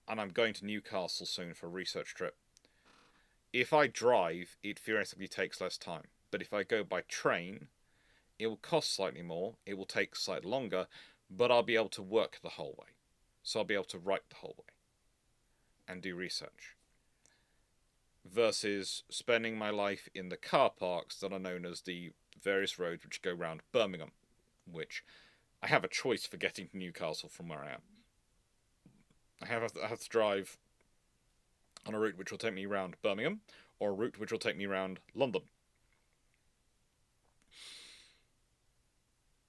and I'm going to Newcastle soon for a research trip, if I drive, it theoretically takes less time. But if I go by train, it will cost slightly more, it will take slightly longer, but I'll be able to work the whole way. So I'll be able to write the whole way and do research. Versus spending my life in the car parks that are known as the various roads which go round Birmingham, which I have a choice for getting to Newcastle from where I am. I have to drive on a route which will take me around Birmingham, or a route which will take me around London.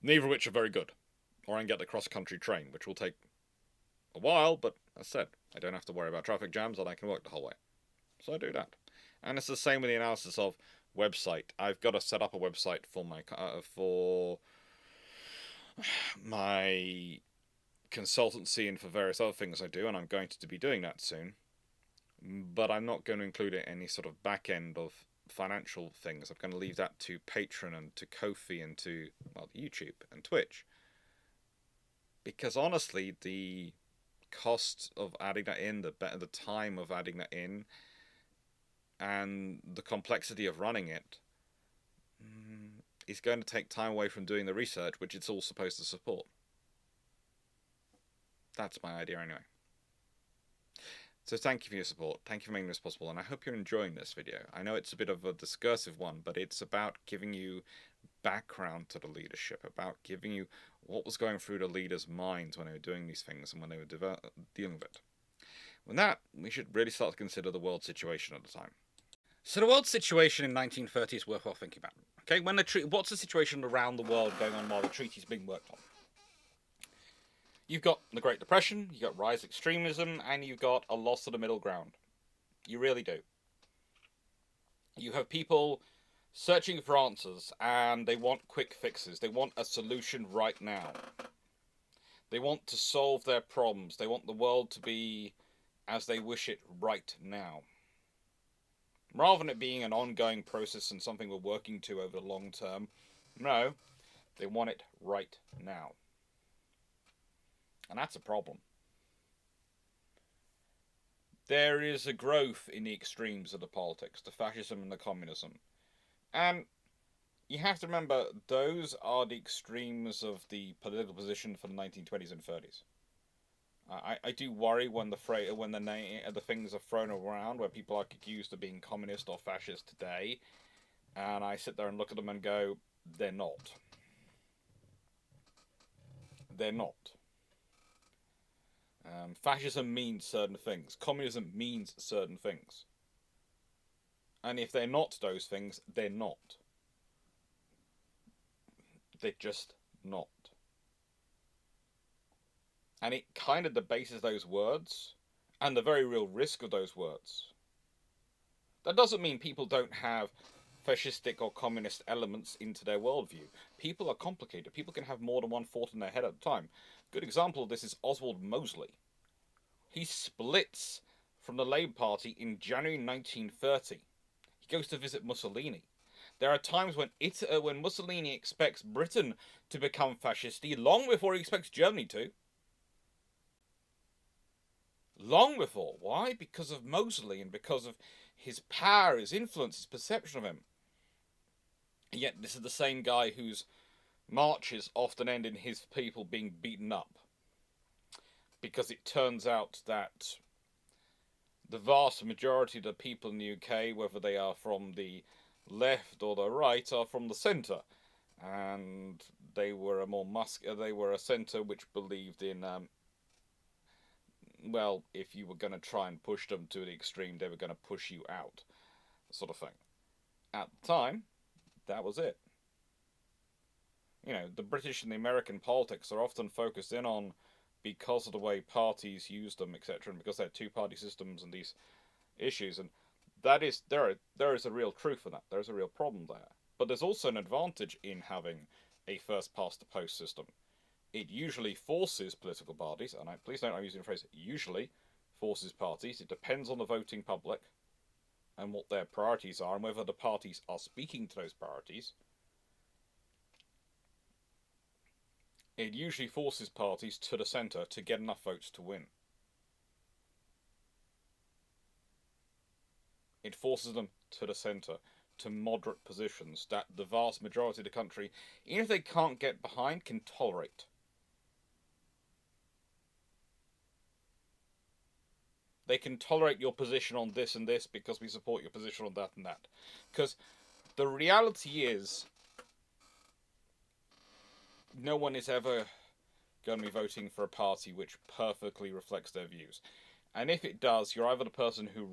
Neither of which are very good. Or I can get the cross-country train, which will take a while, but as I said, I don't have to worry about traffic jams and I can work the whole way. So I do that. And it's the same with the analysis of website. I've got to set up a website for my consultancy and for various other things I do, and I'm going to be doing that soon. But I'm not going to include any sort of back end of financial things. I'm going to leave that to Patreon and to Ko-fi and to, well, YouTube and Twitch. Because honestly, the cost of adding that in, the time of adding that in, and the complexity of running it is going to take time away from doing the research, which it's all supposed to support. That's my idea anyway. So thank you for your support, thank you for making this possible, and I hope you're enjoying this video. I know it's a bit of a discursive one, but it's about giving you background to the leadership, about giving you what was going through the leaders' minds when they were doing these things and when they were dealing with it. With that, we should really start to consider the world situation at the time. So the world situation in 1930 is worthwhile thinking about. Okay, what's the situation around the world going on while the treaty's being worked on? You've got the Great Depression, you've got rise of extremism, and you've got a loss of the middle ground. You really do. You have people searching for answers, and they want quick fixes. They want a solution right now. They want to solve their problems. They want the world to be as they wish it right now. Rather than it being an ongoing process and something we're working to over the long term, no, they want it right now. And that's a problem. There is a growth in the extremes of the politics, the fascism and the communism. And you have to remember, those are the extremes of the political position for the 1920s and 30s. I do worry when the things are thrown around where people are accused of being communist or fascist today, and I sit there and look at them and go, they're not. They're not. Fascism means certain things. Communism means certain things. And if they're not those things, they're not. They're just not. And it kind of debases those words and the very real risk of those words. That doesn't mean people don't have fascistic or communist elements into their worldview. People are complicated. People can have more than one thought in their head at a time. A good example of this is Oswald Mosley. He splits from the Labour Party in January 1930. He goes to visit Mussolini. There are times when Mussolini expects Britain to become fascist, long before he expects Germany to. Long before. Why? Because of Mosley and because of his power, his influence, his perception of him. And yet this is the same guy whose marches often end in his people being beaten up. Because it turns out that the vast majority of the people in the UK, whether they are from the left or the right, are from the centre. And they were a centre which believed in well, if you were going to try and push them to the extreme, they were going to push you out, sort of thing. At the time, that was it. You know, the British and the American politics are often focused in on, because of the way parties use them, etc., and because they're two-party systems and these issues, and that is, there is a real truth in that. There's a real problem there. But there's also an advantage in having a first-past-the-post system. It usually forces political parties, and please don't, I'm using the phrase usually, forces parties. It depends on the voting public. and what their priorities are, and whether the parties are speaking to those priorities, it usually forces parties to the centre to get enough votes to win. It forces them to the centre, to moderate positions that the vast majority of the country, even if they can't get behind, can tolerate. They can tolerate your position on this and this because we support your position on that and that. Because the reality is, no one is ever going to be voting for a party which perfectly reflects their views. And if it does, you're either the person who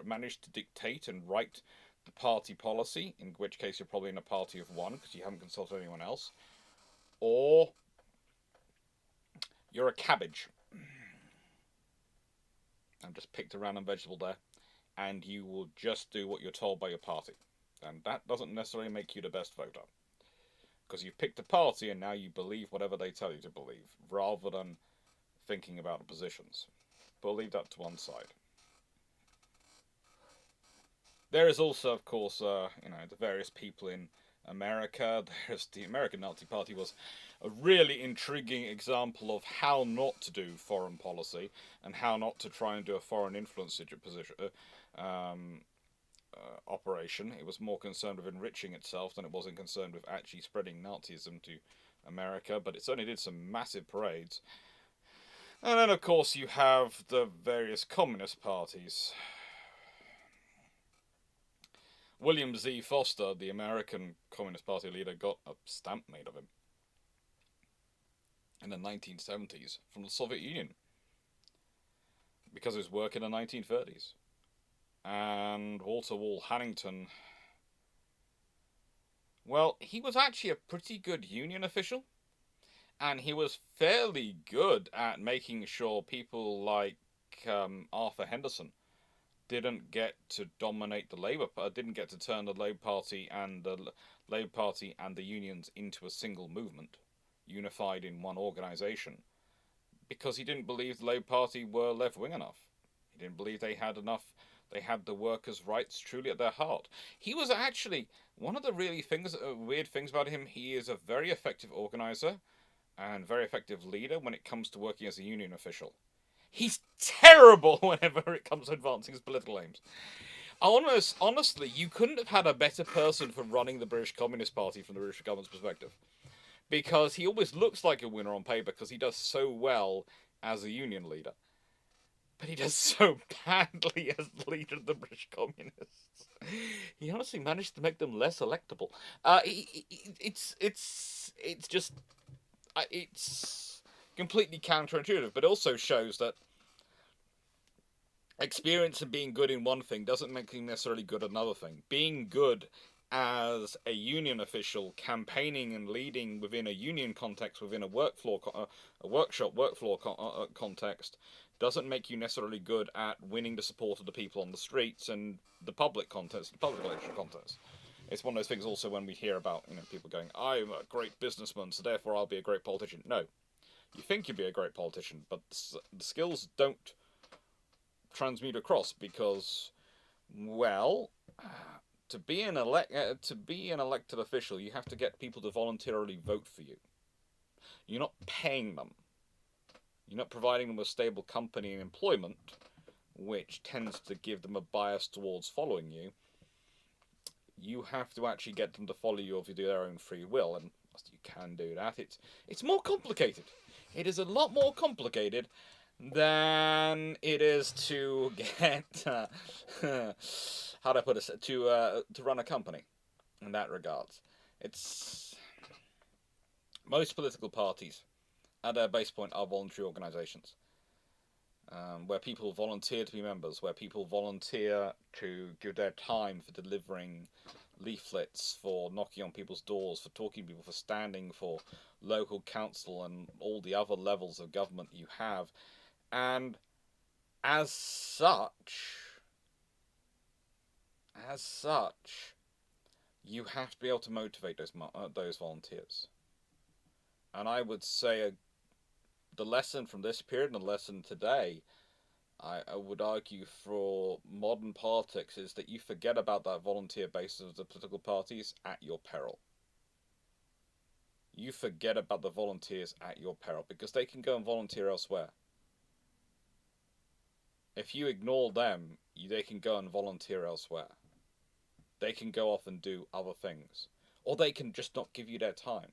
managed to dictate and write the party policy, in which case you're probably in a party of one because you haven't consulted anyone else, or you're a cabbage. I've just picked a random vegetable there, and you will just do what you're told by your party. And that doesn't necessarily make you the best voter. Because you've picked a party and now you believe whatever they tell you to believe, rather than thinking about the positions. But I'll leave that to one side. There is also, of course, the various people in America. There's the American Nazi Party was a really intriguing example of how not to do foreign policy and how not to try and do a foreign influence operation. It was more concerned with enriching itself than it was concerned with actually spreading Nazism to America, but it certainly did some massive parades. And then, of course, you have the various communist parties. William Z. Foster, the American Communist Party leader, got a stamp made of him in the 1970s from the Soviet Union because of his work in the 1930s. And Walter Wall Hannington, well, he was actually a pretty good union official, and he was fairly good at making sure people like Arthur Henderson didn't get to dominate the didn't get to turn the Labour Party and the unions into a single movement, unified in one organisation, because he didn't believe the Labour Party were left-wing enough. He didn't believe they had the workers' rights truly at their heart. He was actually one of the really weird things about him. He is a very effective organiser and very effective leader when it comes to working as a union official. He's terrible whenever it comes to advancing his political aims. Honestly, you couldn't have had a better person for running the British Communist Party from the British government's perspective. Because he always looks like a winner on paper because he does so well as a union leader. But he does so badly as the leader of the British Communists. He honestly managed to make them less electable. It's completely counterintuitive, but also shows that experience and being good in one thing doesn't make you necessarily good at another thing. Being good as a union official, campaigning and leading within a union context, within a workshop workfloor context, doesn't make you necessarily good at winning the support of the people on the streets and the public election contest. It's one of those things also when we hear about people going, I'm a great businessman, so therefore I'll be a great politician. No. You think you'd be a great politician, but the skills don't transmute across because, well, to be an elected official, you have to get people to voluntarily vote for you. You're not paying them. You're not providing them with stable company and employment, which tends to give them a bias towards following you. You have to actually get them to follow you of their own free will, and you can do that. It's more complicated. It is a lot more complicated than it is to get how do I put it, to run a company. In that regards, it's most political parties at their base point are voluntary organisations, where people volunteer to be members, where people volunteer to give their time for delivering leaflets, for knocking on people's doors, for talking to people, for standing for local council and all the other levels of government you have. And as such, you have to be able to motivate those volunteers. And I would say the lesson from this period and the lesson today I would argue for modern politics is that you forget about that volunteer basis of the political parties at your peril. You forget about the volunteers at your peril because they can go and volunteer elsewhere. If you ignore them, they can go and volunteer elsewhere. They can go off and do other things. Or they can just not give you their time.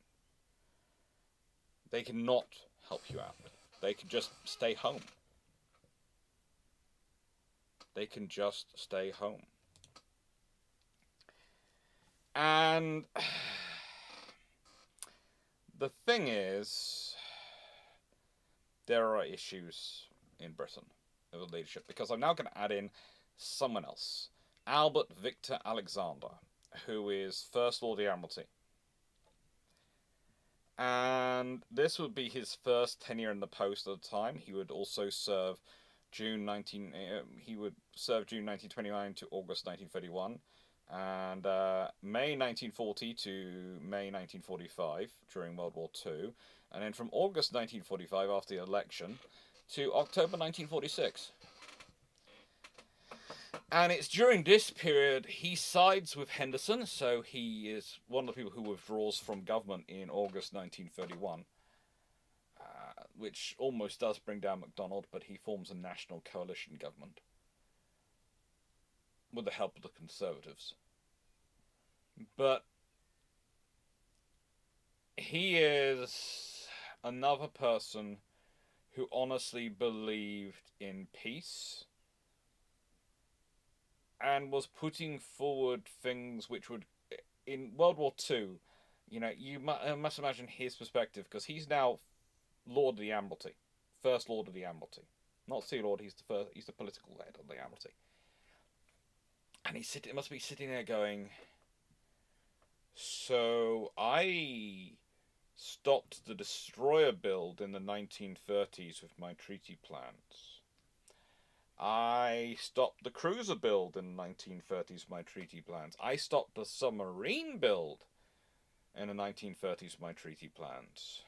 They can not help you out. They can just stay home. They can just stay home. And the thing is, there are issues in Britain with leadership, because I'm now going to add in someone else. Albert Victor Alexander, who is First Lord of the Admiralty. And this would be his first tenure in the post at the time. He would also serve June 1929 to August 1931, and May 1940 to May 1945 during World War II, and then from August 1945 after the election to October 1946. And it's during this period he sides with Henderson, so he is one of the people who withdraws from government in August 1931, which almost does bring down MacDonald, but he forms a national coalition government with the help of the Conservatives. But he is another person who honestly believed in peace and was putting forward things which would, in World War II, you must imagine his perspective, because he's now Lord of the Admiralty, First Lord of the Admiralty, not Sea Lord. He's the political head of the Admiralty, and must be sitting there going, so I stopped the destroyer build in the 1930s with my treaty plans. I stopped the cruiser build in the 1930s with my treaty plans. I stopped the submarine build in the 1930s with my treaty plans.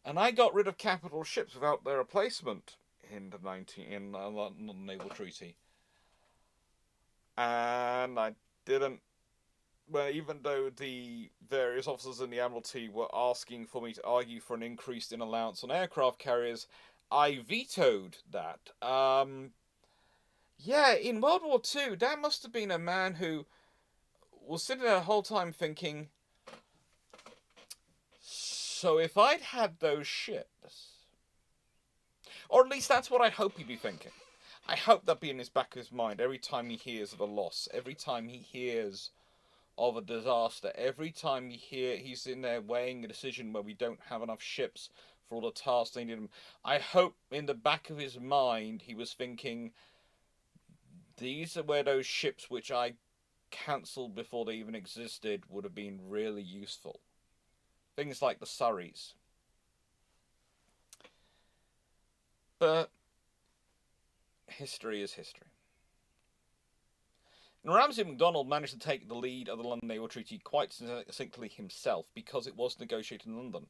And I got rid of capital ships without their replacement in the London Naval Treaty. And I didn't. Well, even though the various officers in the Admiralty were asking for me to argue for an increase in allowance on aircraft carriers, I vetoed that. Yeah, in World War II, that must have been a man who was sitting there the whole time thinking, so if I'd had those ships, or at least that's what I hope he'd be thinking. I hope that'd be in his back of his mind every time he hears of a loss, every time he hears of a disaster, every time he's in there weighing a decision where we don't have enough ships for all the tasks they need him. I hope in the back of his mind he was thinking, these are where those ships which I cancelled before they even existed would have been really useful. Things like the Surreys. But history is history. And Ramsay MacDonald managed to take the lead of the London Naval Treaty quite succinctly himself, because it was negotiated in London.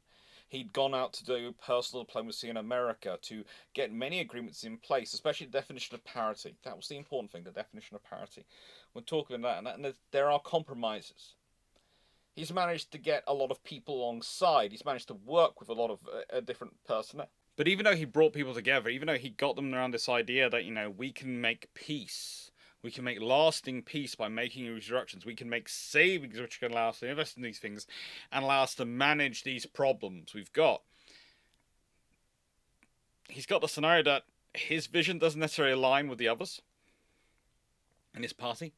He'd gone out to do personal diplomacy in America to get many agreements in place, especially the definition of parity. That was the important thing, the definition of parity. We're talking about that, and there are compromises. He's managed to get a lot of people alongside. He's managed to work with a lot of different personnel. But even though he brought people together, even though he got them around this idea that, we can make peace, we can make lasting peace by making restructures, we can make savings which can allow us to invest in these things and allow us to manage these problems we've got. He's got the scenario that his vision doesn't necessarily align with the others in his party.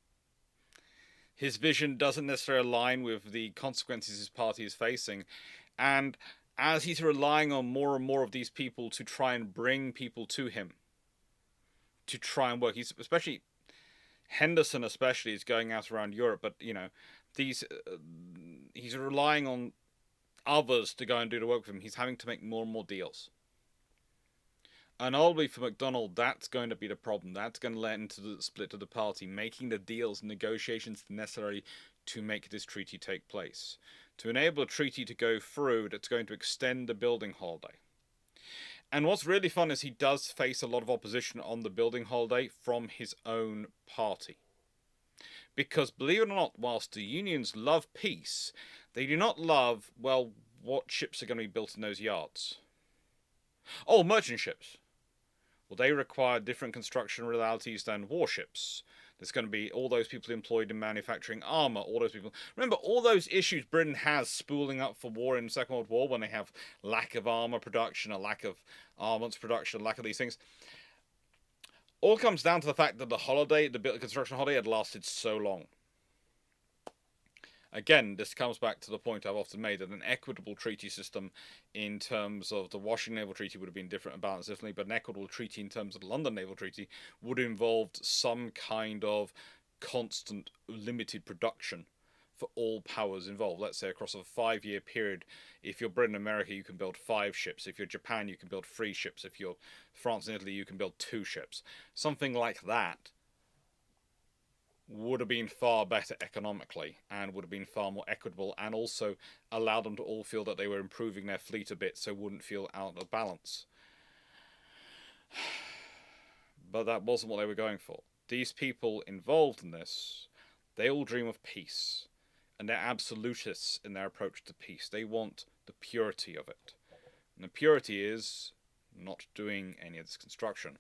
His vision doesn't necessarily align with the consequences his party is facing. And as he's relying on more and more of these people to try and bring people to him, to try and work, especially Henderson especially is going out around Europe, but he's relying on others to go and do the work with him. He's having to make more and more deals. And ultimately for MacDonald, that's going to be the problem. That's going to lead into the split of the party, making the deals and negotiations necessary to make this treaty take place. To enable a treaty to go through that's going to extend the building holiday. And what's really fun is he does face a lot of opposition on the building holiday from his own party. Because, believe it or not, whilst the unions love peace, they do not love, well, what ships are going to be built in those yards. Oh, merchant ships. Well, they require different construction realities than warships. There's going to be all those people employed in manufacturing armor, all those people. Remember, all those issues Britain has spooling up for war in the Second World War when they have lack of armor production, a lack of armaments production, a lack of these things. All comes down to the fact that the construction holiday had lasted so long. Again, this comes back to the point I've often made that an equitable treaty system in terms of the Washington Naval Treaty would have been different and balanced differently, but an equitable treaty in terms of the London Naval Treaty would have involved some kind of constant limited production for all powers involved. Let's say across a 5-year period, if you're Britain and America, you can build 5 ships. If you're Japan, you can build 3 ships. If you're France and Italy, you can build 2 ships. Something like that would have been far better economically and would have been far more equitable, and also allowed them to all feel that they were improving their fleet a bit so wouldn't feel out of balance. But that wasn't what they were going for. These people involved in this, they all dream of peace, and they're absolutists in their approach to peace. They want the purity of it. And the purity is not doing any of this construction.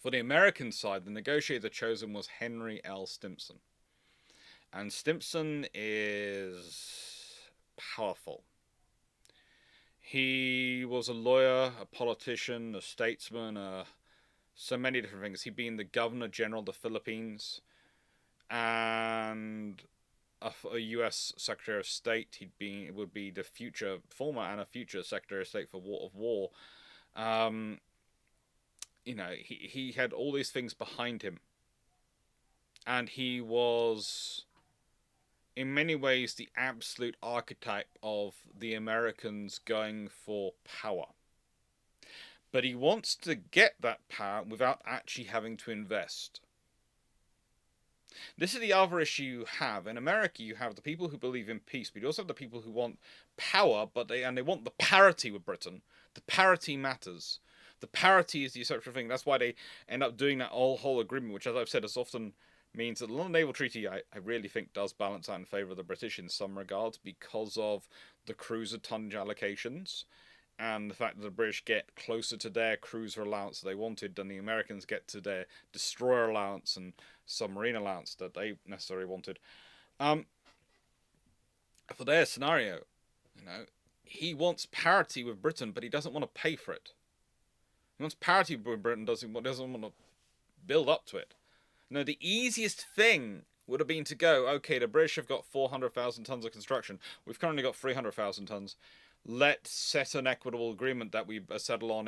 For the American side, the negotiator chosen was Henry L. Stimson. And Stimson is powerful. He was a lawyer, a politician, a statesman, so many different things. He'd been the Governor General of the Philippines and a U.S. Secretary of State. Would be the former and a future Secretary of State for War. He had all these things behind him. And he was, in many ways, the absolute archetype of the Americans going for power. But he wants to get that power without actually having to invest. This is the other issue you have. In America, you have the people who believe in peace, but you also have the people who want power, but they want the parity with Britain. The parity matters. The parity is the essential thing. That's why they end up doing that whole agreement, which, as I've said, is often means that the London Naval Treaty, I really think, does balance out in favour of the British in some regards because of the cruiser tonnage allocations and the fact that the British get closer to their cruiser allowance that they wanted than the Americans get to their destroyer allowance and submarine allowance that they necessarily wanted. For their scenario, he wants parity with Britain, but he doesn't want to pay for it. He wants parity with Britain, doesn't want to build up to it. The easiest thing would have been to go, okay, the British have got 400,000 tons of construction. We've currently got 300,000 tons. Let's set an equitable agreement that we settle on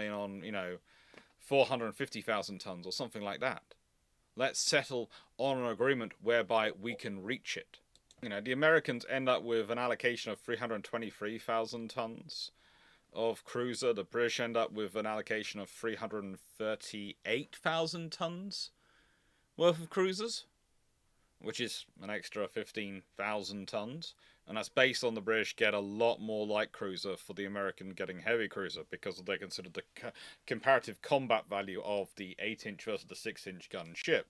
450,000 tons or something like that. Let's settle on an agreement whereby we can reach it. The Americans end up with an allocation of 323,000 tons of cruiser. The British end up with an allocation of 338,000 tons worth of cruisers, which is an extra 15,000 tons. And that's based on the British get a lot more light cruiser for the American getting heavy cruiser because they consider the comparative combat value of the 8-inch versus the 6-inch gun ship.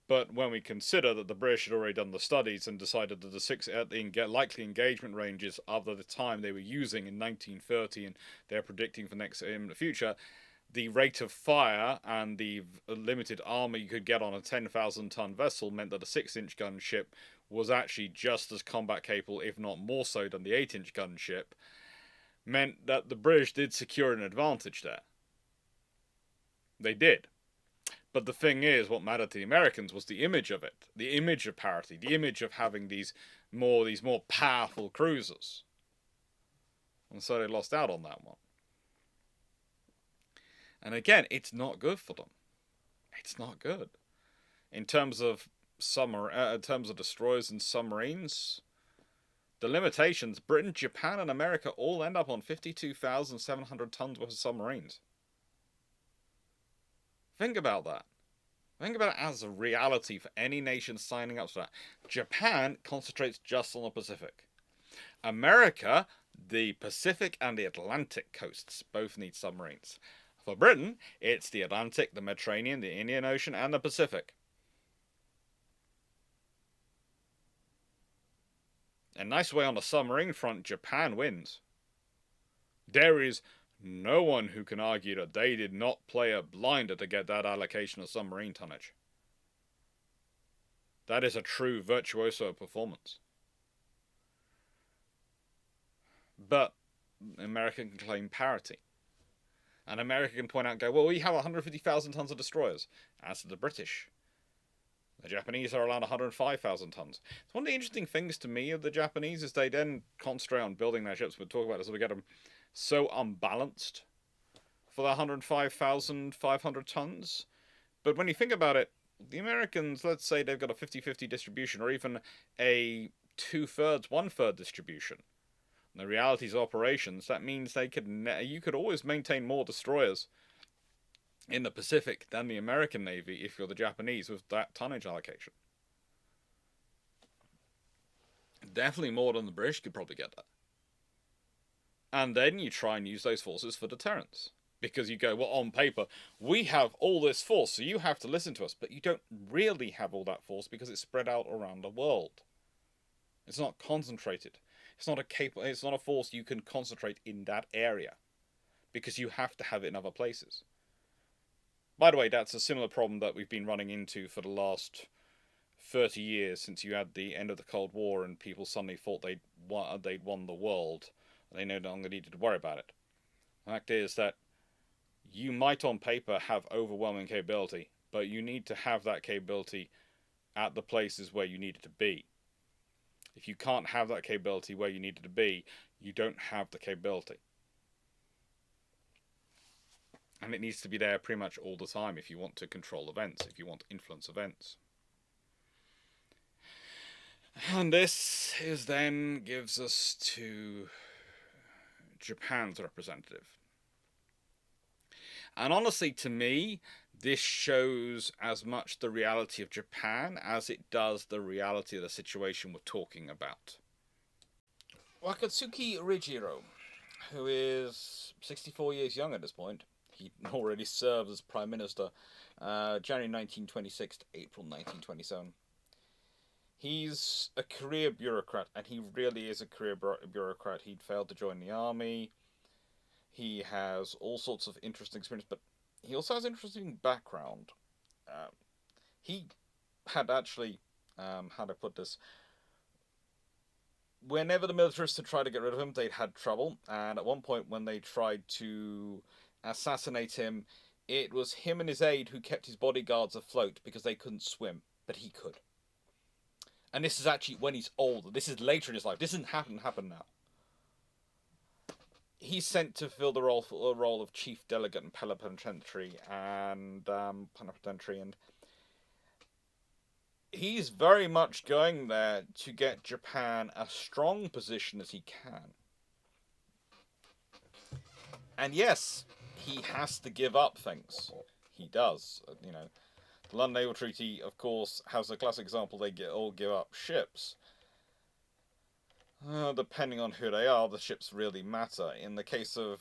But when we consider that the British had already done the studies and decided that the likely engagement ranges of the time they were using in 1930 and they're predicting for in the future, the rate of fire and the limited armor you could get on a 10,000-ton vessel meant that a 6-inch gun ship was actually just as combat capable, if not more so, than the 8-inch gun ship, meant that the British did secure an advantage there. They did. But the thing is, what mattered to the Americans was the image of it, the image of parity, the image of having these more powerful cruisers. And so they lost out on that one. And again, it's not good for them. It's not good. In terms of destroyers and submarines, the limitations, Britain, Japan, and America all end up on 52,700 tons worth of submarines. Think about that. Think about it as a reality for any nation signing up to that. Japan concentrates just on the Pacific. America The Pacific and the Atlantic coasts both need submarines. For Britain, it's the Atlantic, the Mediterranean, the Indian Ocean, and the Pacific. A nice way on the submarine front, Japan wins. There is no one who can argue that they did not play a blinder to get that allocation of submarine tonnage. That is a true virtuoso performance. But America can claim parity. And America can point out and go, well, we have 150,000 tons of destroyers, as do the British. The Japanese are around 105,000 tons. So one of the interesting things to me of the Japanese is they then concentrate on building their ships. We'll talk about this as we get them so unbalanced for the 105,500 tons. But when you think about it, the Americans, let's say they've got a 50-50 distribution, or even a 2/3, 1/3 distribution. And the realities of operations, that means you could always maintain more destroyers in the Pacific than the American Navy if you're the Japanese with that tonnage allocation. Definitely more than the British could probably get that. And then you try and use those forces for deterrence. Because you go, well, on paper, we have all this force, so you have to listen to us. But you don't really have all that force because it's spread out around the world. It's not concentrated. It's not a force you can concentrate in that area. Because you have to have it in other places. By the way, that's a similar problem that we've been running into for the last 30 years since you had the end of the Cold War and people suddenly thought they'd won the world. And they no longer needed to worry about it. The fact is that you might on paper have overwhelming capability, but you need to have that capability at the places where you need it to be. If you can't have that capability where you need it to be, you don't have the capability. And it needs to be there pretty much all the time if you want to control events, if you want to influence events. And this then gives us to Japan's representative. And honestly, to me, this shows as much the reality of Japan as it does the reality of the situation we're talking about. Wakatsuki Rijiro, who is 64 years young at this point, he already served as Prime Minister January 1926 to April 1927. He's a career bureaucrat, and he really is a career bureaucrat. He'd failed to join the army. He has all sorts of interesting experience, but he also has an interesting background. He had actually, how do I put this? Whenever the militarists had tried to get rid of him, they'd had trouble. And at one point, when they tried to assassinate him, it was him and his aide who kept his bodyguards afloat because they couldn't swim, but he could. And this is actually when he's older. This is later in his life. This doesn't happen now. He's sent to fill the role of chief delegate and plenipotentiary, and he's very much going there to get Japan a strong position as he can. And yes, he has to give up things. He does. You know, the London Naval Treaty, of course, has a classic example. They all give up ships. Depending on who they are, the ships really matter. In the case of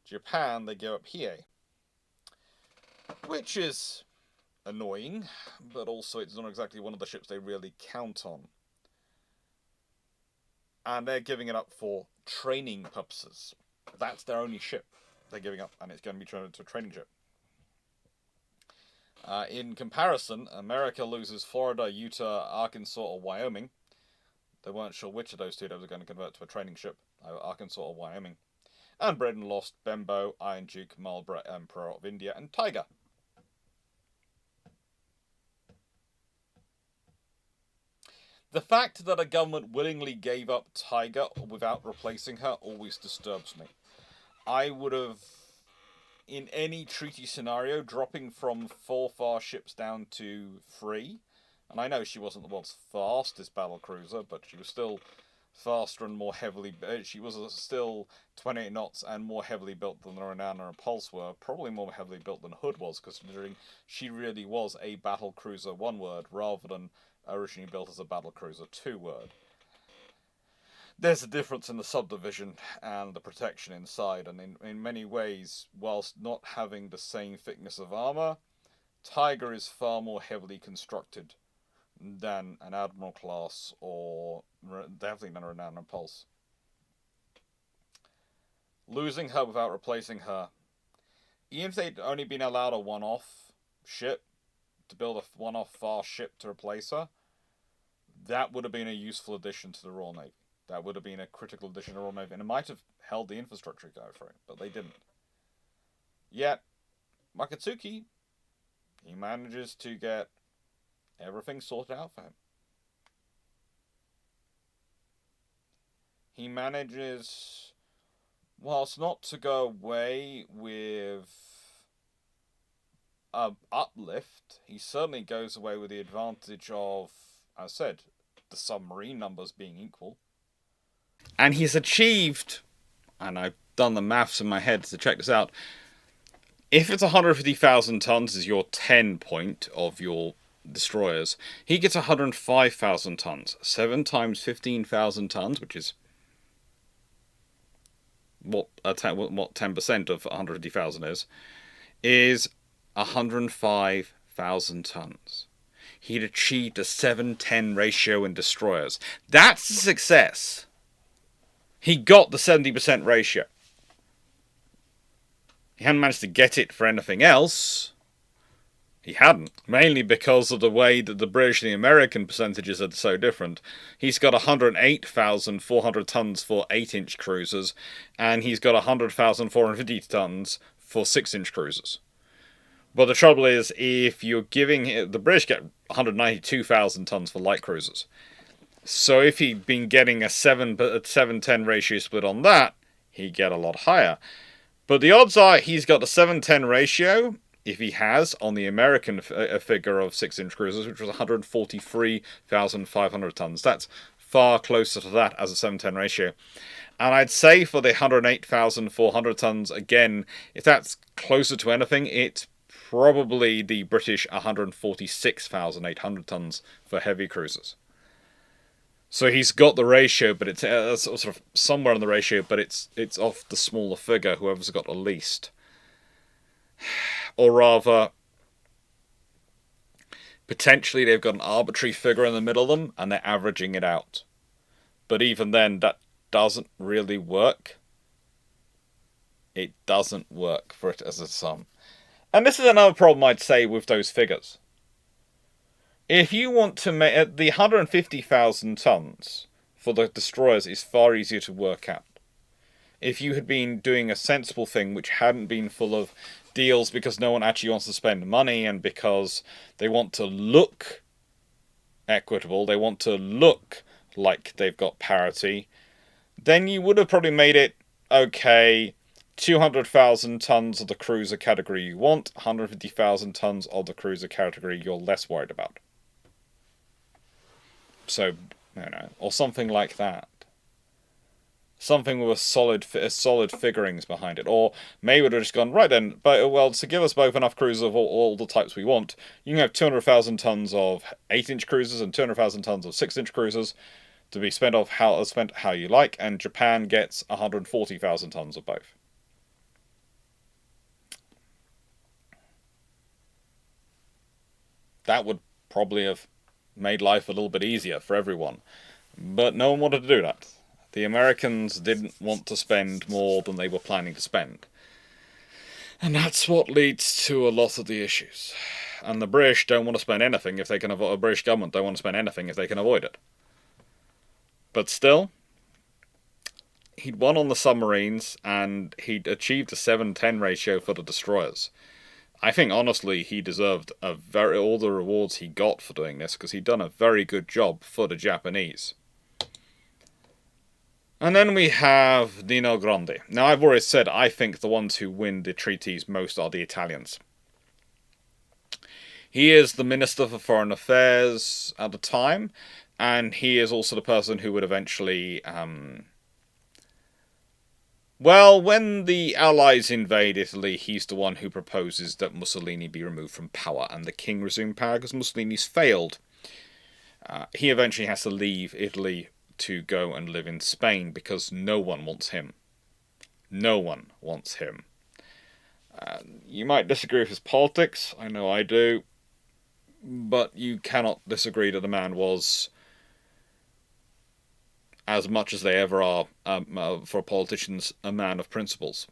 Japan, they give up Hiei, which is annoying, but also it's not exactly one of the ships they really count on. And they're giving it up for training purposes. That's their only ship they're giving up, and it's going to be turned into a training ship. In comparison, America loses Florida, Utah, Arkansas, or Wyoming. They weren't sure which of those two they were going to convert to a training ship, Arkansas or Wyoming. And Britain lost Benbow, Iron Duke, Marlborough, Emperor of India, and Tiger. The fact that a government willingly gave up Tiger without replacing her always disturbs me. I would have, in any treaty scenario, dropping from 4 fast ships down to 3. And I know she wasn't the world's fastest battlecruiser, but she was still faster and more heavily... She was still 28 knots and more heavily built than the Renana and Pulse were. Probably more heavily built than Hood was, considering she really was a battlecruiser, 1 word, rather than originally built as a battlecruiser, 2 word. there's a difference in the subdivision and the protection inside, and in many ways, whilst not having the same thickness of armour, Tiger is far more heavily constructed than an Admiral class, or definitely than a Renown and Pulse. Losing her without replacing her, even if they'd only been allowed a one-off ship, to build a one-off fast ship to replace her, that would have been a useful addition to the Royal Navy. That would have been a critical addition to the Royal Navy, and it might have held the infrastructure going for it, but they didn't. Yet, Makatsuki, he manages to get everything sorted out for him. He manages, whilst not to go away with an uplift, he certainly goes away with the advantage of, as I said, the submarine numbers being equal. And he's achieved, and I've done the maths in my head to check this out, if it's 150,000 tons is your 10 point of your destroyers, he gets 105,000 tons. 7 times 15,000 tons, which is what 10% of 150,000 is 105,000 tons. He'd achieved a 7-10 ratio in destroyers. That's a success. He got the 70% ratio. He hadn't managed to get it for anything else. He hadn't. Mainly because of the way that the British and the American percentages are so different. He's got 108,400 tons for 8-inch cruisers, and he's got 100,450 tons for 6-inch cruisers. But the trouble is, if you're giving... the British get 192,000 tons for light cruisers. So if he'd been getting a 7-10 ratio split on that, he'd get a lot higher. But the odds are he's got a 7-10 ratio, if he has, on the American figure of 6-inch cruisers, which was 143,500 tons. That's far closer to that as a 7-10 ratio. And I'd say for the 108,400 tons, again, if that's closer to anything, it's probably the British 146,800 tons for heavy cruisers. So he's got the ratio, but it's sort of somewhere in the ratio, but it's off the smaller figure, whoever's got the least. Or rather, potentially they've got an arbitrary figure in the middle of them, and they're averaging it out. But even then, that doesn't really work. It doesn't work for it as a sum. And this is another problem, I'd say, with those figures. If you want to make... the 150,000 tons for the destroyers is far easier to work out. If you had been doing a sensible thing which hadn't been full of deals because no one actually wants to spend money and because they want to look equitable, they want to look like they've got parity, then you would have probably made it, okay, 200,000 tons of the cruiser category you want, 150,000 tons of the cruiser category you're less worried about. So, or something like that. Something with solid figurings behind it. Or maybe would have just gone, right then, but well, to give us both enough cruisers of all the types we want, you can have 200,000 tons of 8-inch cruisers and 200,000 tons of 6-inch cruisers to be spent how you like, and Japan gets 140,000 tons of both. That would probably have made life a little bit easier for everyone. But no one wanted to do that. The Americans didn't want to spend more than they were planning to spend. And that's what leads to a lot of the issues. And the British don't want to spend anything if they can avoid... the British government don't want to spend anything if they can avoid it. But still, he'd won on the submarines, and he'd achieved a 7-10 ratio for the destroyers. I think, honestly, he deserved all the rewards he got for doing this, because he'd done a very good job for the Japanese. And then we have Nino Grande. Now, I've already said I think the ones who win the treaties most are the Italians. He is the Minister for Foreign Affairs at the time, and he is also the person who would eventually... well, when the Allies invade Italy, he's the one who proposes that Mussolini be removed from power, and the king resume power because Mussolini's failed. He eventually has to leave Italy to go and live in Spain because no one wants him. No one wants him. You might disagree with his politics, I know I do, but you cannot disagree that the man was, as much as they ever are for politicians, a man of principles.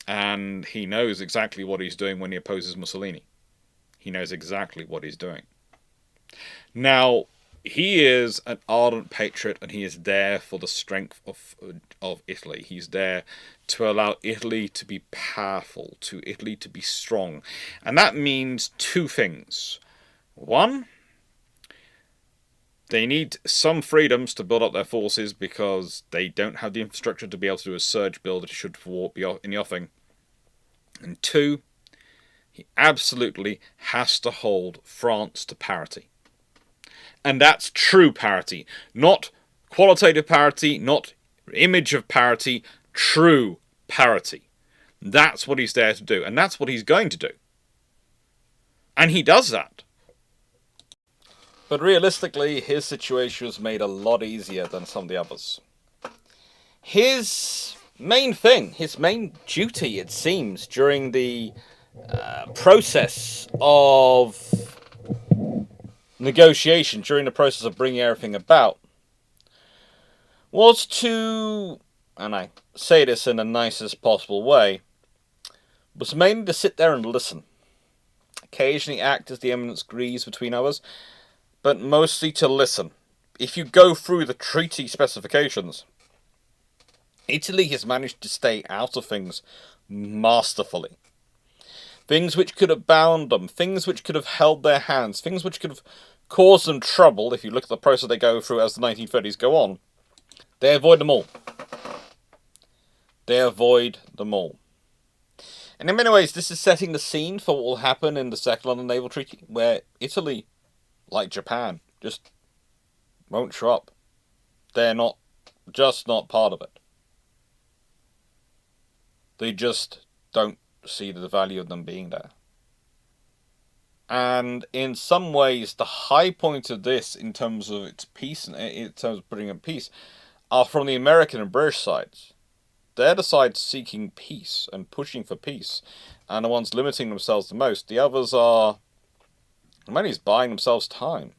And he knows exactly what he's doing when he opposes Mussolini. He knows exactly what he's doing. Now, he is an ardent patriot, and he is there for the strength of Italy. He's there to allow Italy to be powerful, to Italy to be strong. And that means two things. One, they need some freedoms to build up their forces because they don't have the infrastructure to be able to do a surge build should war be in the offing. And two, he absolutely has to hold France to parity. And that's true parity. Not qualitative parity, not image of parity, true parity. That's what he's there to do. And that's what he's going to do. And he does that. But realistically, his situation was made a lot easier than some of the others. His main thing, his main duty, it seems, during the process of negotiation, during the process of bringing everything about, was to, and I say this in the nicest possible way, was mainly to sit there and listen. Occasionally act as the eminence greaves between others, but mostly to listen. If you go through the treaty specifications, Italy has managed to stay out of things masterfully. Things which could have bound them, things which could have held their hands, things which could have caused them trouble, if you look at the process they go through as the 1930s go on, they avoid them all. They avoid them all. And in many ways, this is setting the scene for what will happen in the Second London Naval Treaty, where Italy, like Japan, just won't show up. They're just not part of it. They just don't see the value of them being there. And in some ways, the high point of this, in terms of its peace, and in terms of putting in peace, are from the American and British sides. They're the sides seeking peace and pushing for peace, and the ones limiting themselves the most. The others are, many is buying themselves time.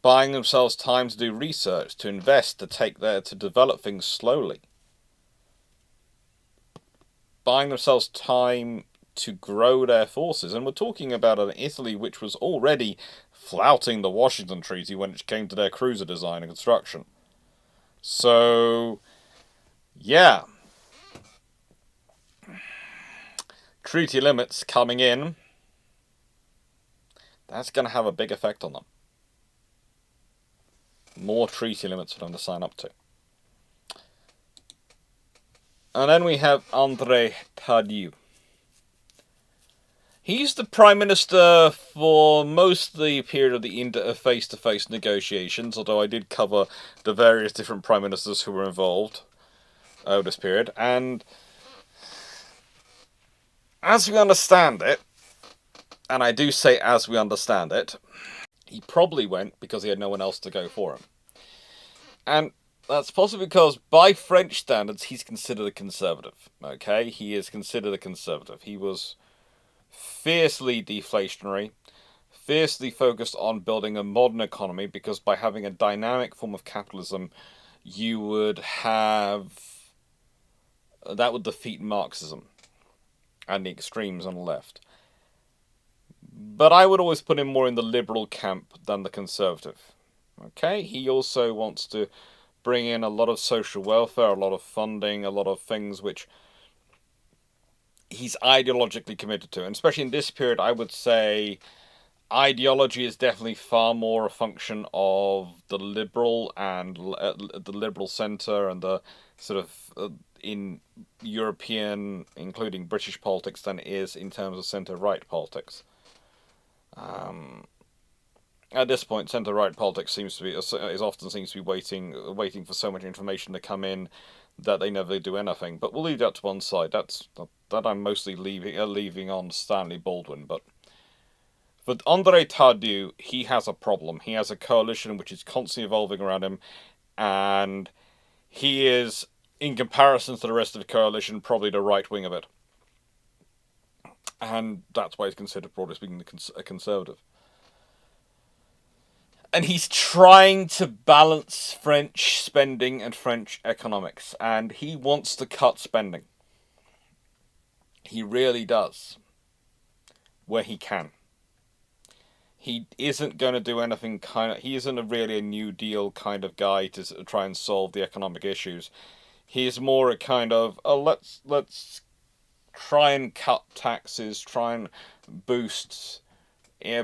Buying themselves time to do research, to invest, to develop things slowly. Buying themselves time to grow their forces. And we're talking about an Italy which was already flouting the Washington Treaty when it came to their cruiser design and construction. So, yeah. Treaty limits coming in. That's going to have a big effect on them. More treaty limits for them to sign up to. And then we have André Tardieu. He's the Prime Minister for most of the period of the face-to-face negotiations, although I did cover the various different Prime Ministers who were involved over this period. And as we understand it, and I do say as we understand it, he probably went because he had no one else to go for him. And that's possibly because, by French standards, he's considered a conservative. Okay? He is considered a conservative. He was fiercely deflationary, fiercely focused on building a modern economy, because by having a dynamic form of capitalism, you would have... that would defeat Marxism and the extremes on the left. But I would always put him more in the liberal camp than the conservative. Okay? He also wants to bring in a lot of social welfare, a lot of funding, a lot of things which he's ideologically committed to. And especially in this period, I would say ideology is definitely far more a function of the liberal and the liberal centre and the sort of in European, including British politics, than it is in terms of centre-right politics. At this point, centre-right politics seems to be waiting for so much information to come in that they never do anything. But we'll leave that to one side. That I'm mostly leaving on Stanley Baldwin. But But André Tardieu, he has a problem. He has a coalition which is constantly evolving around him, and he is, in comparison to the rest of the coalition, probably the right wing of it. And that's why he's considered, broadly speaking, a conservative. And he's trying to balance French spending and French economics, and he wants to cut spending. He really does, where he can. He isn't going to do anything he isn't really a New Deal kind of guy to try and solve the economic issues. He is more a kind of, let's try and cut taxes, try and boost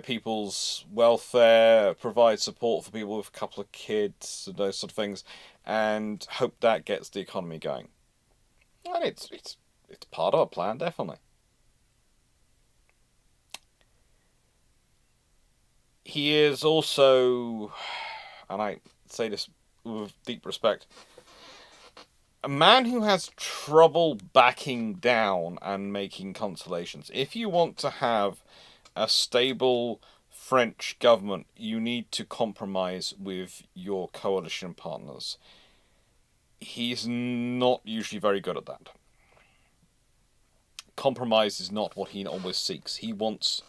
people's welfare, provide support for people with a couple of kids, and those sort of things, and hope that gets the economy going. And it's part of a plan, definitely. He is also, and I say this with deep respect, a man who has trouble backing down and making conciliations. If you want to have a stable French government, you need to compromise with your coalition partners. He's not usually very good at that. Compromise is not what he always seeks. He wants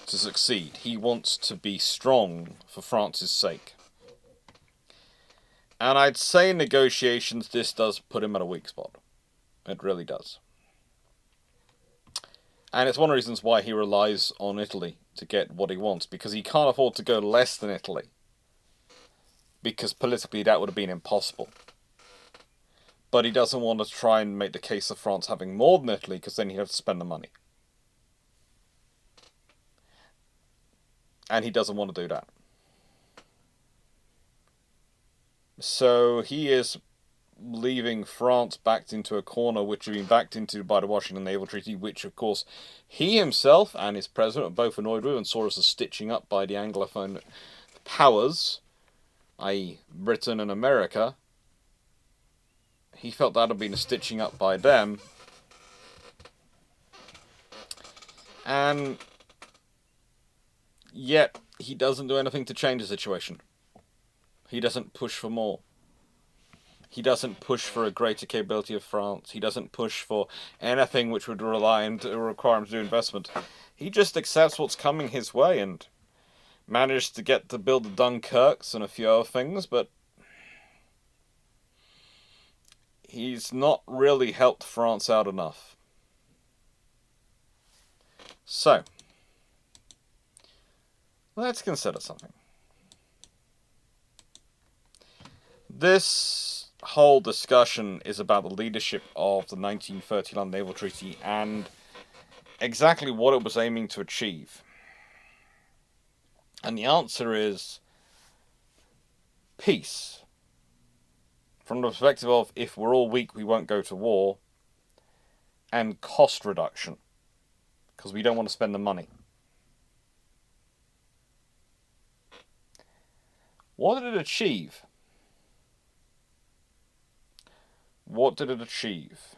to succeed. He wants to be strong for France's sake. And I'd say in negotiations, this does put him at a weak spot. It really does. And it's one of the reasons why he relies on Italy to get what he wants, because he can't afford to go less than Italy. Because politically that would have been impossible. But he doesn't want to try and make the case of France having more than Italy, because then he'd have to spend the money. And he doesn't want to do that. So he is leaving France backed into a corner which had been backed into by the Washington Naval Treaty, which, of course, he himself and his president are both annoyed with and saw as a stitching up by the Anglophone powers, i.e. Britain and America. He felt that had been a stitching up by them. And yet, he doesn't do anything to change the situation. He doesn't push for more. He doesn't push for a greater capability of France. He doesn't push for anything which would require him to do investment. He just accepts what's coming his way and managed to get to build the Dunkirks and a few other things, but he's not really helped France out enough. So, let's consider something. This whole discussion is about the leadership of the 1930 London Naval Treaty and exactly what it was aiming to achieve. And the answer is peace. From the perspective of, if we're all weak, we won't go to war, and cost reduction, because we don't want to spend the money. What did it achieve? What did it achieve?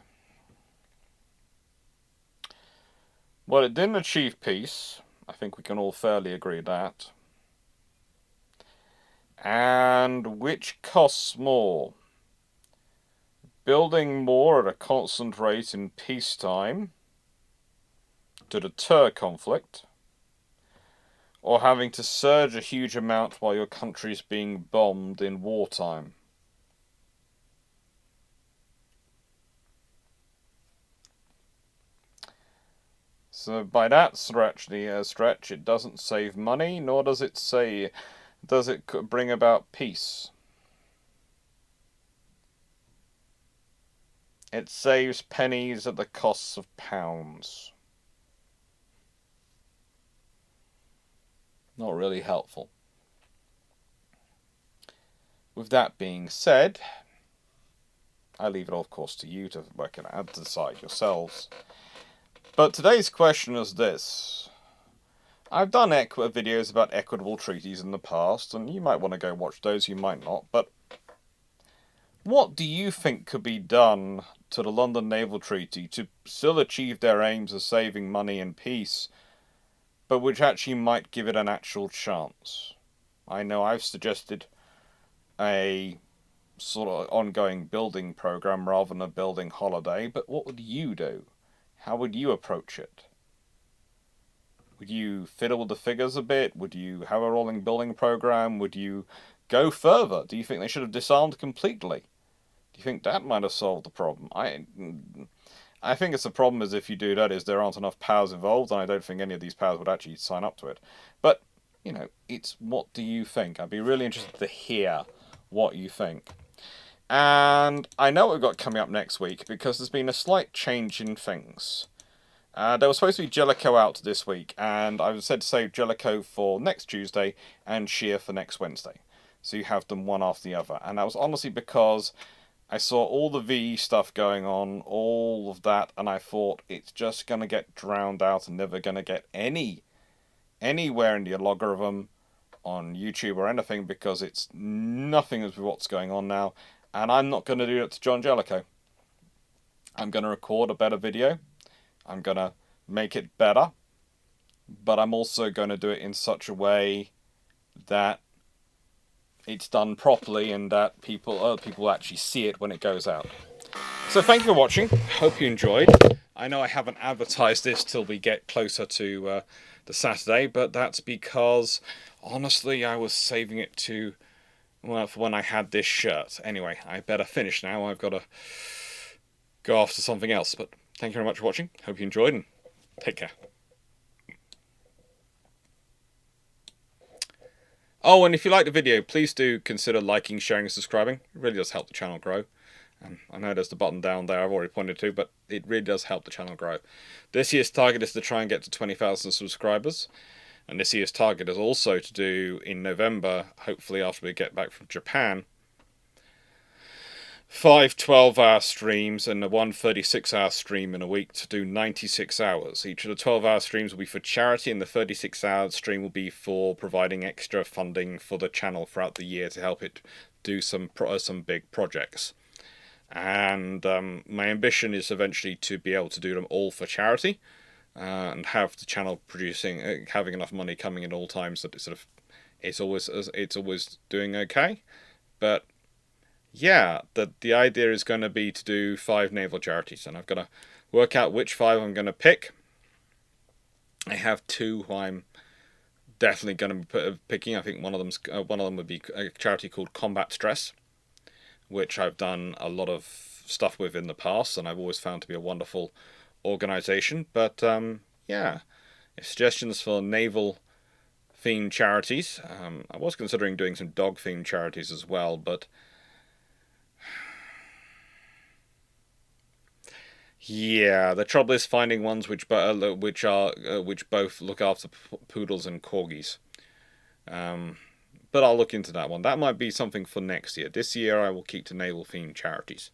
Well, it didn't achieve peace. I think we can all fairly agree that. And which costs more? Building more at a constant rate in peacetime to deter conflict, or having to surge a huge amount while your country's being bombed in wartime? So by that stretch, it doesn't save money, nor does it bring about peace. It saves pennies at the cost of pounds. Not really helpful. With that being said, I leave it, of course, to you to work it out, to decide yourselves. But today's question is this. I've done videos about equitable treaties in the past, and you might want to go watch those, you might not, but what do you think could be done to the London Naval Treaty to still achieve their aims of saving money and peace, but which actually might give it an actual chance. I know I've suggested a sort of ongoing building program rather than a building holiday, but what would you do? How would you approach it? Would you fiddle with the figures a bit? Would you have a rolling building program? Would you go further? Do you think they should have disarmed completely? Do you think that might have solved the problem? I think it's the problem is if you do that is there aren't enough powers involved, and I don't think any of these powers would actually sign up to it. But, it's what do you think? I'd be really interested to hear what you think. And I know what we've got coming up next week because there's been a slight change in things. There was supposed to be Jellicoe out this week, and I was said to save Jellicoe for next Tuesday and Sheer for next Wednesday. So you have them one after the other. And that was honestly because I saw all the VE stuff going on, all of that, and I thought it's just going to get drowned out and never going to get anywhere in the logarithm on YouTube or anything because it's nothing as with what's going on now. And I'm not going to do it to John Jellicoe. I'm going to record a better video. I'm going to make it better. But I'm also going to do it in such a way that it's done properly and that other people actually see it when it goes out. So thank you for watching. Hope you enjoyed. I know I haven't advertised this till we get closer to the Saturday, but that's because, honestly, I was saving it to for when I had this shirt. Anyway, I better finish now. I've got to go off to something else. But thank you very much for watching. Hope you enjoyed and take care. Oh, and if you like the video, please do consider liking, sharing, and subscribing. It really does help the channel grow. I know there's the button down there I've already pointed to, but it really does help the channel grow. This year's target is to try and get to 20,000 subscribers. And this year's target is also to do, in November, hopefully after we get back from Japan, 5 12-hour streams and one 36-hour stream in a week to do 96 hours. Each of the 12-hour streams will be for charity, and the 36-hour stream will be for providing extra funding for the channel throughout the year to help it do some big projects. And my ambition is eventually to be able to do them all for charity. And have the channel having enough money coming in all times that it's always doing okay. But yeah, the idea is going to be to do 5 naval charities, and I've got to work out which 5 I'm going to pick. I have 2 who I'm definitely going to be picking. I think one of them would be a charity called Combat Stress, which I've done a lot of stuff with in the past, and I've always found to be a wonderful organization. But yeah, if suggestions for naval themed charities. I was considering doing some dog themed charities as well, but yeah, the trouble is finding ones which both look after poodles and corgis. But I'll look into that one. That might be something for next year. This year I will keep to naval themed charities.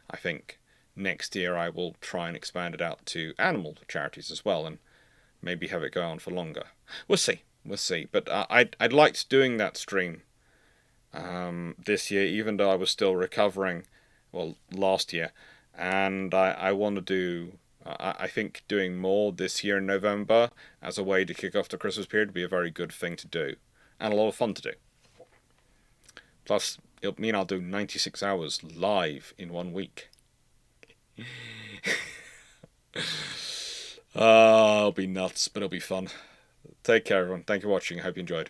I think next year I will try and expand it out to animal charities as well, and maybe have it go on for longer. We'll see. But I'd liked doing that stream this year, even though I was still recovering, well, last year, and I want to do. I think doing more this year in November as a way to kick off the Christmas period would be a very good thing to do, and a lot of fun to do. Plus, it'll mean I'll do 96 hours live in 1 week. It'll be nuts, but it'll be fun. Take care, everyone. Thank you for watching. I hope you enjoyed.